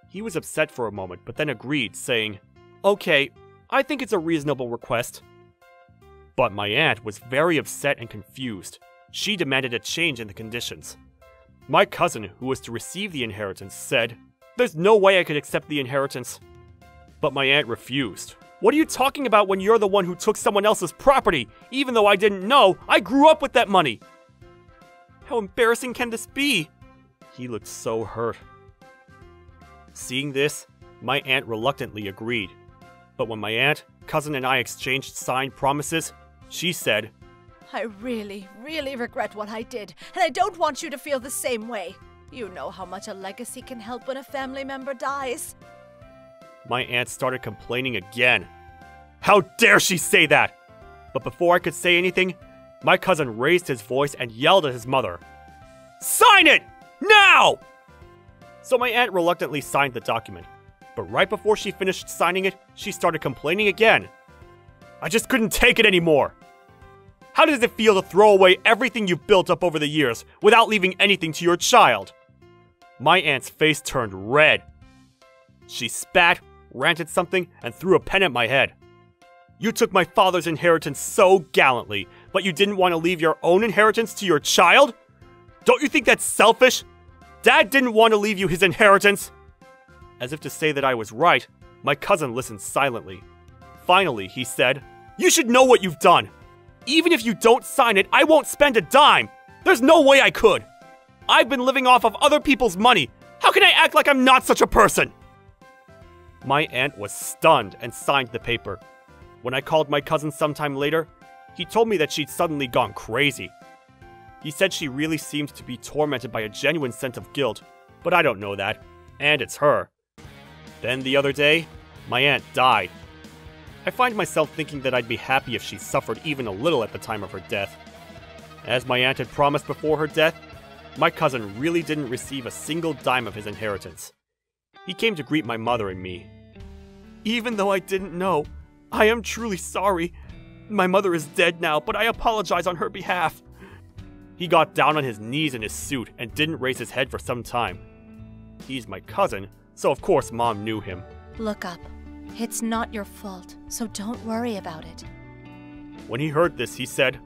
He was upset for a moment, but then agreed, saying, "Okay, I think it's a reasonable request." But my aunt was very upset and confused. She demanded a change in the conditions. My cousin, who was to receive the inheritance, said, "There's no way I could accept the inheritance." But my aunt refused. "What are you talking about when you're the one who took someone else's property? Even though I didn't know, I grew up with that money." "How embarrassing can this be?" He looked so hurt. Seeing this, my aunt reluctantly agreed. But when my aunt, cousin, and I exchanged signed promises, she said, "I really, really regret what I did, and I don't want you to feel the same way. You know how much a legacy can help when a family member dies." My aunt started complaining again. How dare she say that? But before I could say anything, my cousin raised his voice and yelled at his mother, "Sign it! Now!" So my aunt reluctantly signed the document. But right before she finished signing it, she started complaining again. I just couldn't take it anymore. How does it feel to throw away everything you've built up over the years without leaving anything to your child? My aunt's face turned red. She spat, ranted something, and threw a pen at my head. "You took my father's inheritance so gallantly, but you didn't want to leave your own inheritance to your child? Don't you think that's selfish? Dad didn't want to leave you his inheritance." As if to say that I was right, my cousin listened silently. Finally, he said, "You should know what you've done. Even if you don't sign it, I won't spend a dime. There's no way I could. I've been living off of other people's money. How can I act like I'm not such a person?" My aunt was stunned and signed the paper. When I called my cousin sometime later, he told me that she'd suddenly gone crazy. He said she really seemed to be tormented by a genuine sense of guilt, but I don't know that, and it's her. Then the other day, my aunt died. I find myself thinking that I'd be happy if she suffered even a little at the time of her death. As my aunt had promised before her death, my cousin really didn't receive a single dime of his inheritance. He came to greet my mother and me. "Even though I didn't know, I am truly sorry. My mother is dead now, but I apologize on her behalf." He got down on his knees in his suit and didn't raise his head for some time. He's my cousin, so of course Mom knew him. "Look up. It's not your fault, so don't worry about it." When he heard this, he said,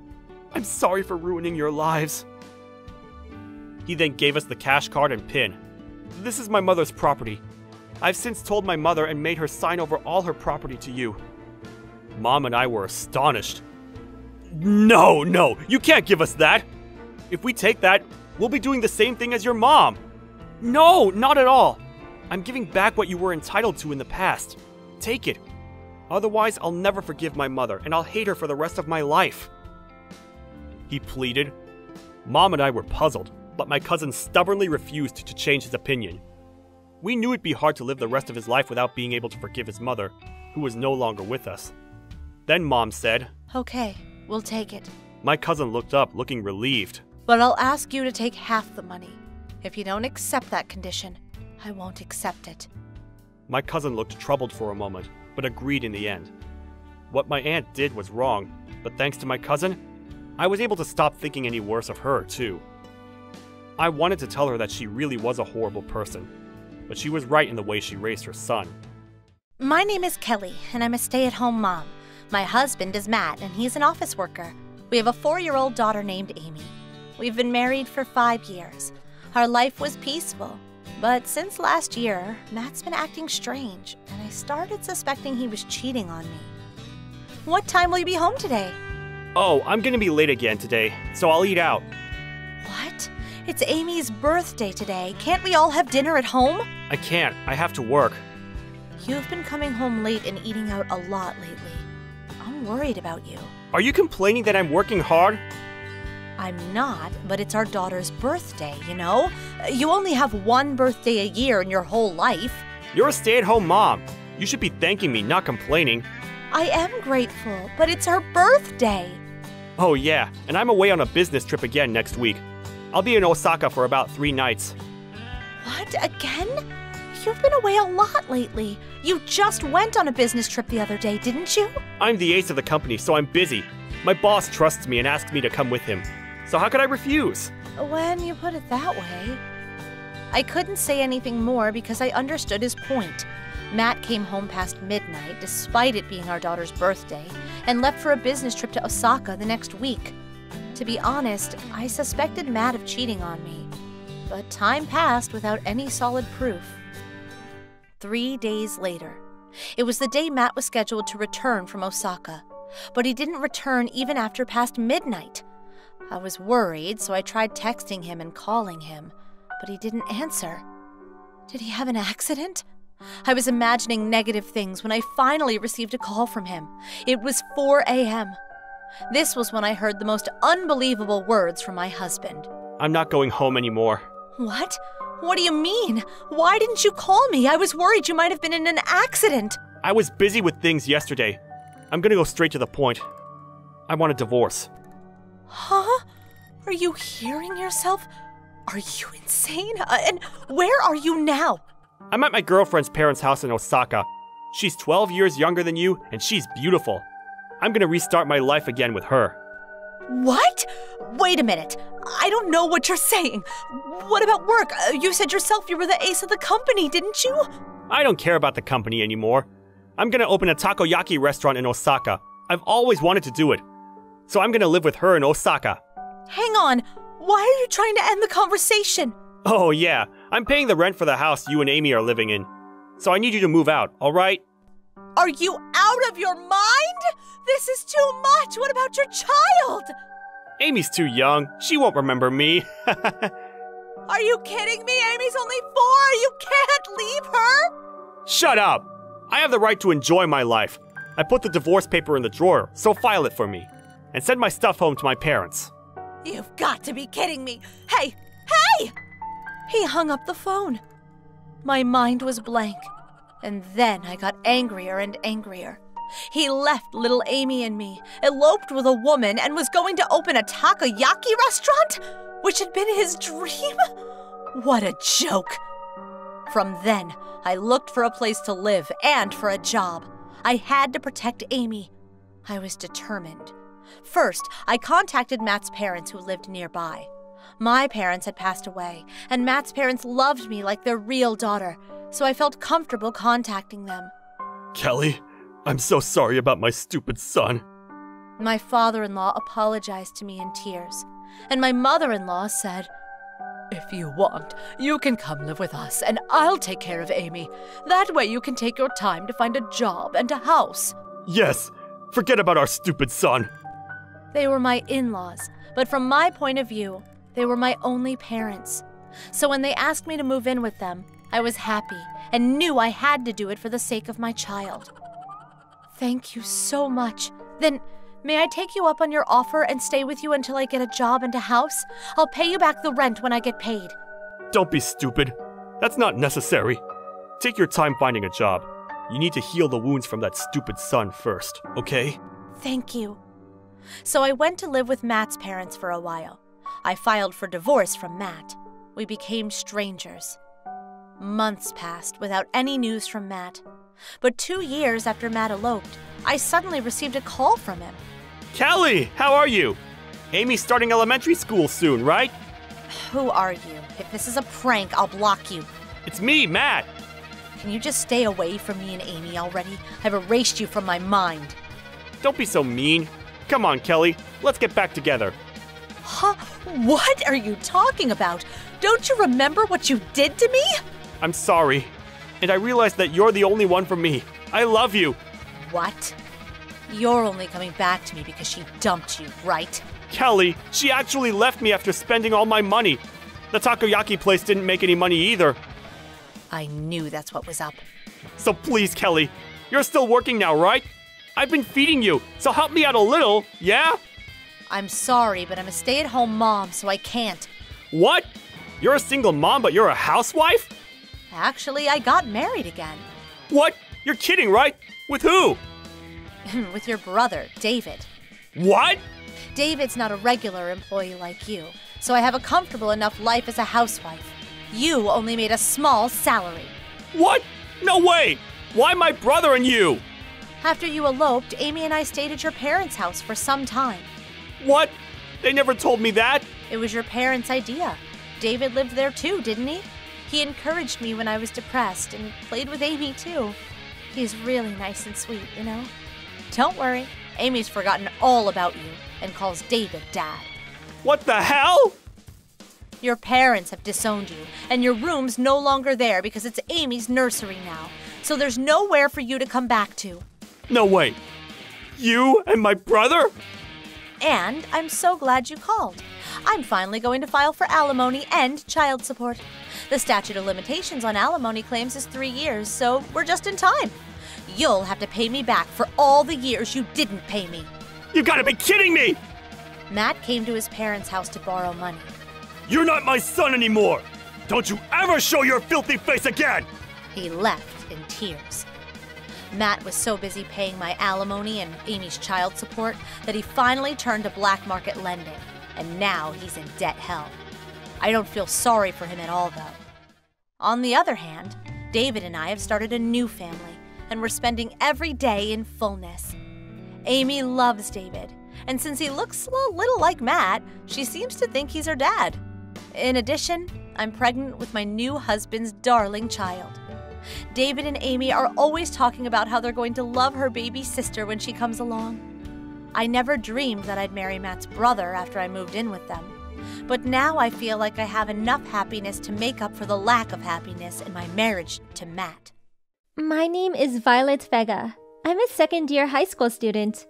"I'm sorry for ruining your lives." He then gave us the cash card and pin. "This is my mother's property. I've since told my mother and made her sign over all her property to you." Mom and I were astonished. No, you can't give us that. If we take that, we'll be doing the same thing as your mom." "No, not at all. I'm giving back what you were entitled to in the past. Take it. Otherwise, I'll never forgive my mother, and I'll hate her for the rest of my life." He pleaded. Mom and I were puzzled, but my cousin stubbornly refused to change his opinion. We knew it'd be hard to live the rest of his life without being able to forgive his mother, who was no longer with us. Then Mom said, "Okay, we'll take it. My cousin looked up, looking relieved. But I'll ask you to take half the money. If you don't accept that condition, I won't accept it." My cousin looked troubled for a moment, but agreed in the end. What my aunt did was wrong, but thanks to my cousin, I was able to stop thinking any worse of her, too. I wanted to tell her that she really was a horrible person. but she was right in the way she raised her son. My name is Kelly, and I'm a stay-at-home mom. My husband is Matt, and he's an office worker. We have a 4-year-old daughter named Amy. We've been married for 5 years. Our life was peaceful. But since last year, Matt's been acting strange, and I started suspecting he was cheating on me. What time will you be home today? Oh, I'm gonna be late again today, so I'll eat out. What? It's Amy's birthday today. Can't we all have dinner at home? I can't. I have to work. You've been coming home late and eating out a lot lately. I'm worried about you. Are you complaining that I'm working hard? I'm not, but it's our daughter's birthday, you know? You only have one birthday a year in your whole life. You're a stay-at-home mom. You should be thanking me, not complaining. I am grateful, but it's her birthday. Oh yeah, and I'm away on a business trip again next week. I'll be in Osaka for about 3 nights. What, again? You've been away a lot lately. You just went on a business trip the other day, didn't you? I'm the ace of the company, so I'm busy. My boss trusts me and asked me to come with him. So how could I refuse? When you put it that way. I couldn't say anything more because I understood his point. Matt came home past midnight, despite it being our daughter's birthday, and left for a business trip to Osaka the next week. To be honest, I suspected Matt of cheating on me. But time passed without any solid proof. 3 days later. It was the day Matt was scheduled to return from Osaka, but he didn't return even after past midnight. I was worried, so I tried texting him and calling him, but he didn't answer. Did he have an accident? I was imagining negative things when I finally received a call from him. It was 4 a.m. This was when I heard the most unbelievable words from my husband. I'm not going home anymore. What? What do you mean? Why didn't you call me? I was worried you might have been in an accident. I was busy with things yesterday. I'm gonna go straight to the point. I want a divorce. Huh? Are you hearing yourself? Are you insane? And where are you now? I'm at my girlfriend's parents' house in Osaka. She's 12 years younger than you, and she's beautiful. I'm gonna restart my life again with her. What? Wait a minute. I don't know what you're saying. What about work? You said yourself you were the ace of the company, didn't you? I don't care about the company anymore. I'm gonna open a takoyaki restaurant in Osaka. I've always wanted to do it. So I'm gonna live with her in Osaka. Hang on. Why are you trying to end the conversation? Oh yeah, I'm paying the rent for the house you and Amy are living in. So I need you to move out, alright? Are you out of your mind? This is too much. What about your child? Amy's too young. She won't remember me. Are you kidding me? Amy's only 4. You can't leave her. Shut up! I have the right to enjoy my life. I put the divorce paper in the drawer, so file it for me. And send my stuff home to my parents. You've got to be kidding me. Hey! Hey! He hung up the phone. My mind was blank. And then I got angrier and angrier. He left little Amy and me, eloped with a woman, and was going to open a takoyaki restaurant, which had been his dream? What a joke. From then, I looked for a place to live and for a job. I had to protect Amy. I was determined. First, I contacted Matt's parents who lived nearby. My parents had passed away, and Matt's parents loved me like their real daughter, so I felt comfortable contacting them. Kelly, I'm so sorry about my stupid son. My father-in-law apologized to me in tears, and my mother-in-law said, If you want, you can come live with us, and I'll take care of Amy. That way you can take your time to find a job and a house. Yes, forget about our stupid son. They were my in-laws, but from my point of view, they were my only parents. So when they asked me to move in with them, I was happy and knew I had to do it for the sake of my child. Thank you so much. Then, may I take you up on your offer and stay with you until I get a job and a house? I'll pay you back the rent when I get paid. Don't be stupid. That's not necessary. Take your time finding a job. You need to heal the wounds from that stupid son first, okay? Thank you. So I went to live with Matt's parents for a while. I filed for divorce from Matt. We became strangers. Months passed without any news from Matt. But 2 years after Matt eloped, I suddenly received a call from him. Kelly, how are you? Amy's starting elementary school soon, right? Who are you? If this is a prank, I'll block you. It's me, Matt. Can you just stay away from me and Amy already? I've erased you from my mind. Don't be so mean. Come on, Kelly. Let's get back together. Huh? What are you talking about? Don't you remember what you did to me? I'm sorry. And I realize that you're the only one for me. I love you. What? You're only coming back to me because she dumped you, right? Kelly, she actually left me after spending all my money. The takoyaki place didn't make any money either. I knew that's what was up. So please, Kelly, you're still working now, right? I've been feeding you, so help me out a little, yeah? I'm sorry, but I'm a stay-at-home mom, so I can't. What? You're a single mom, but you're a housewife? Actually, I got married again. What? You're kidding, right? With who? With your brother, David. What? David's not a regular employee like you, so I have a comfortable enough life as a housewife. You only made a small salary. What? No way! Why my brother and you? After you eloped, Amy and I stayed at your parents' house for some time. What? They never told me that. It was your parents' idea. David lived there too, didn't he? He encouraged me when I was depressed and played with Amy too. He's really nice and sweet, you know? Don't worry, Amy's forgotten all about you and calls David Dad. What the hell? Your parents have disowned you, and your room's no longer there because it's Amy's nursery now, so there's nowhere for you to come back to. No way. You and my brother? And I'm so glad you called. I'm finally going to file for alimony and child support. The statute of limitations on alimony claims is 3 years, so we're just in time. You'll have to pay me back for all the years you didn't pay me. You gotta be kidding me! Matt came to his parents' house to borrow money. You're not my son anymore! Don't you ever show your filthy face again! He left in tears. Matt was so busy paying my alimony and Amy's child support that he finally turned to black market lending, and now he's in debt hell. I don't feel sorry for him at all, though. On the other hand, David and I have started a new family, and we're spending every day in fullness. Amy loves David, and since he looks a little like Matt, she seems to think he's her dad. In addition, I'm pregnant with my new husband's darling child. David and Amy are always talking about how they're going to love her baby sister when she comes along. I never dreamed that I'd marry Matt's brother after I moved in with them. But now I feel like I have enough happiness to make up for the lack of happiness in my marriage to Matt. My name is Violet Vega. I'm a second-year high school student.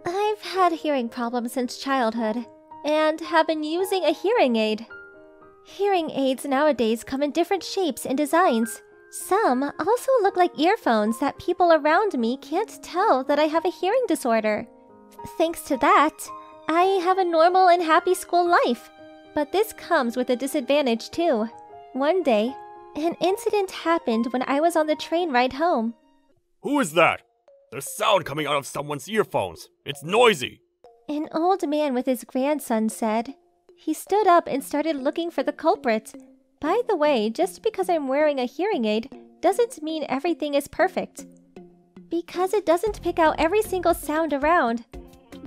I've had hearing problems since childhood and have been using a hearing aid. Hearing aids nowadays come in different shapes and designs. Some also look like earphones that people around me can't tell that I have a hearing disorder. Thanks to that, I have a normal and happy school life. But this comes with a disadvantage too. One day, an incident happened when I was on the train ride home. Who is that? There's sound coming out of someone's earphones. It's noisy. An old man with his grandson said. He stood up and started looking for the culprit. By the way, just because I'm wearing a hearing aid doesn't mean everything is perfect. Because it doesn't pick out every single sound around.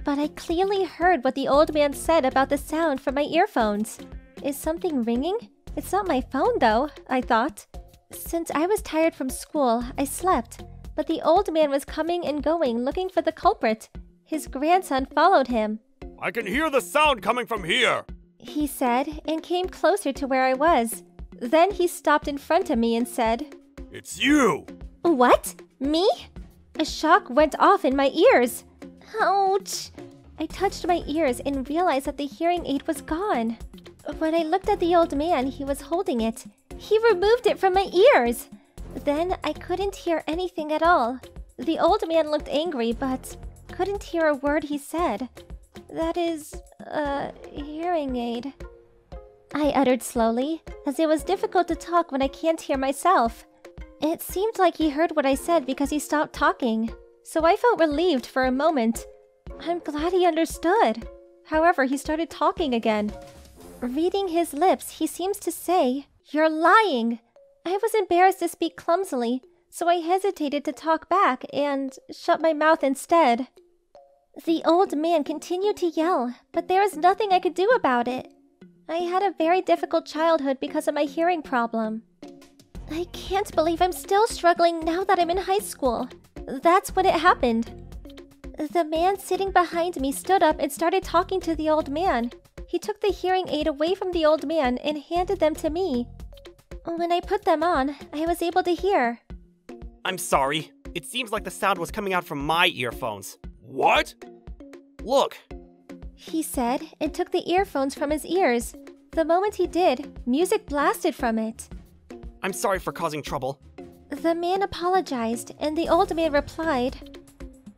But I clearly heard what the old man said about the sound from my earphones. Is something ringing? It's not my phone though, I thought. Since I was tired from school, I slept. But the old man was coming and going looking for the culprit. His grandson followed him. I can hear the sound coming from here, he said, and came closer to where I was. Then he stopped in front of me and said, It's you! What? Me? A shock went off in my ears. Ouch! I touched my ears and realized that the hearing aid was gone. When I looked at the old man, he was holding it. He removed it from my ears. Then I couldn't hear anything at all. The old man looked angry, but couldn't hear a word he said. That is, hearing aid. I uttered slowly, as it was difficult to talk when I can't hear myself. It seemed like he heard what I said because he stopped talking, so I felt relieved for a moment. I'm glad he understood. However, he started talking again. Reading his lips, he seems to say, You're lying! I was embarrassed to speak clumsily, so I hesitated to talk back and shut my mouth instead. The old man continued to yell, but there was nothing I could do about it. I had a very difficult childhood because of my hearing problem. I can't believe I'm still struggling now that I'm in high school. That's when it happened. The man sitting behind me stood up and started talking to the old man. He took the hearing aid away from the old man and handed them to me. When I put them on, I was able to hear. I'm sorry. It seems like the sound was coming out from my earphones. What? Look. He said, and took the earphones from his ears. The moment he did, music blasted from it. I'm sorry for causing trouble. The man apologized, and the old man replied,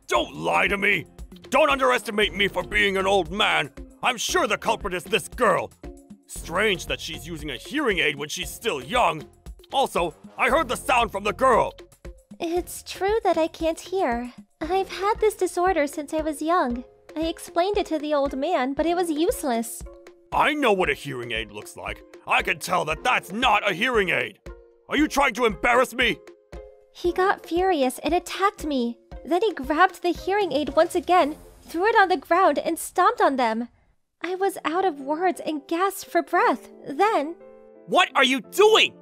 Don't lie to me! Don't underestimate me for being an old man! I'm sure the culprit is this girl! Strange that she's using a hearing aid when she's still young. Also, I heard the sound from the girl! It's true that I can't hear. I've had this disorder since I was young. I explained it to the old man, but it was useless. I know what a hearing aid looks like. I can tell that that's not a hearing aid! Are you trying to embarrass me? He got furious and attacked me. Then he grabbed the hearing aid once again, threw it on the ground, and stomped on them. I was out of words and gasped for breath. Then... What are you doing?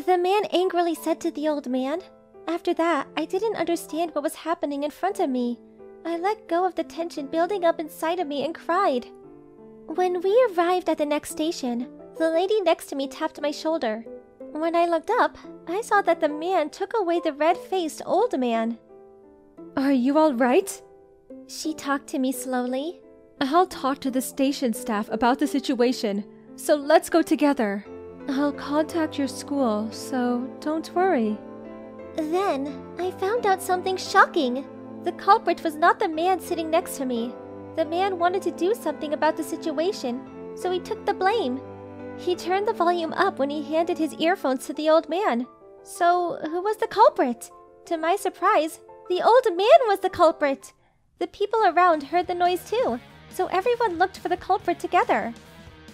The man angrily said to the old man. After that, I didn't understand what was happening in front of me. I let go of the tension building up inside of me and cried. When we arrived at the next station, the lady next to me tapped my shoulder. When I looked up, I saw that the man took away the red-faced old man. Are you all right? She talked to me slowly. I'll talk to the station staff about the situation, so let's go together. I'll contact your school, so don't worry. Then, I found out something shocking. The culprit was not the man sitting next to me. The man wanted to do something about the situation, so he took the blame. He turned the volume up when he handed his earphones to the old man. So, who was the culprit? To my surprise, the old man was the culprit. The people around heard the noise too, so everyone looked for the culprit together.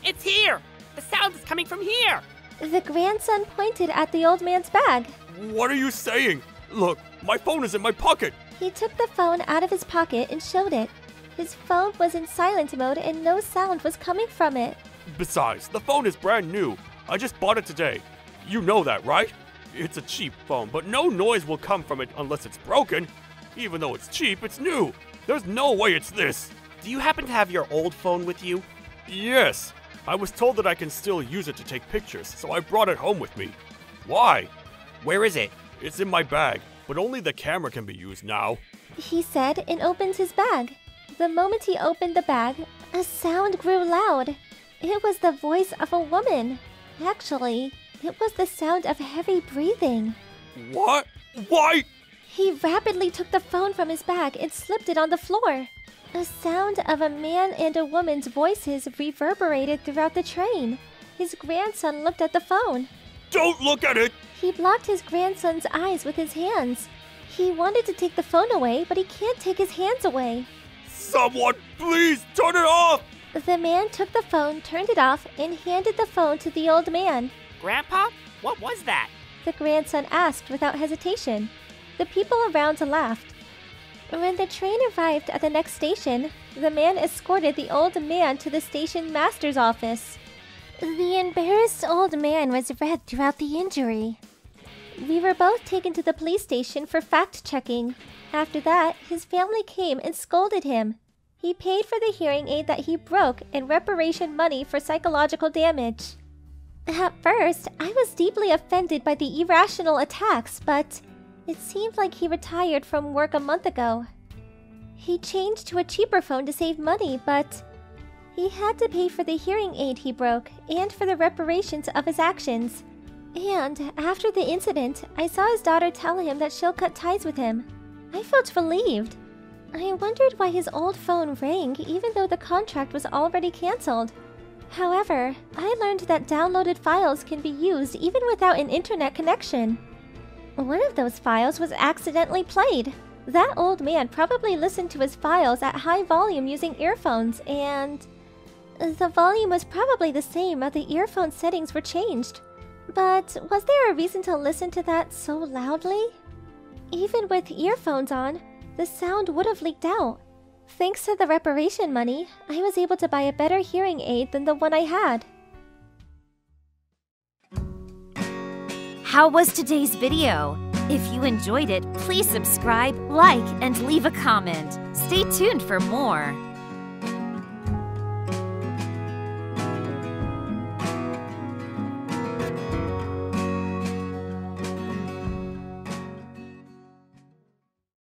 It's here! The sound is coming from here! The grandson pointed at the old man's bag. What are you saying? Look, my phone is in my pocket! He took the phone out of his pocket and showed it. His phone was in silent mode and no sound was coming from it. Besides, the phone is brand new. I just bought it today. You know that, right? It's a cheap phone, but no noise will come from it unless it's broken. Even though it's cheap, it's new. There's no way it's this. Do you happen to have your old phone with you? Yes. I was told that I can still use it to take pictures, so I brought it home with me. Why? Where is it? It's in my bag, but only the camera can be used now. He said and opened his bag. The moment he opened the bag, a sound grew loud. It was the voice of a woman. Actually, it was the sound of heavy breathing. What? Why? He rapidly took the phone from his bag and slipped it on the floor. A sound of a man and a woman's voices reverberated throughout the train. His grandson looked at the phone. Don't look at it! He blocked his grandson's eyes with his hands. He wanted to take the phone away, but he can't take his hands away. Someone, please turn it off! The man took the phone, turned it off, and handed the phone to the old man. Grandpa? What was that? The grandson asked without hesitation. The people around laughed. When the train arrived at the next station, the man escorted the old man to the station master's office. The embarrassed old man was red throughout the injury. We were both taken to the police station for fact-checking. After that, his family came and scolded him. He paid for the hearing aid that he broke and reparation money for psychological damage. At first, I was deeply offended by the irrational attacks, but it seemed like he retired from work a month ago. He changed to a cheaper phone to save money, but he had to pay for the hearing aid he broke and for the reparations of his actions. And after the incident, I saw his daughter tell him that she'll cut ties with him. I felt relieved. I wondered why his old phone rang even though the contract was already cancelled. However, I learned that downloaded files can be used even without an internet connection. One of those files was accidentally played. That old man probably listened to his files at high volume using earphones, and the volume was probably the same as the earphone settings were changed. But was there a reason to listen to that so loudly? Even with earphones on, the sound would have leaked out. Thanks to the reparation money, I was able to buy a better hearing aid than the one I had. How was today's video? If you enjoyed it, please subscribe, like, and leave a comment. Stay tuned for more.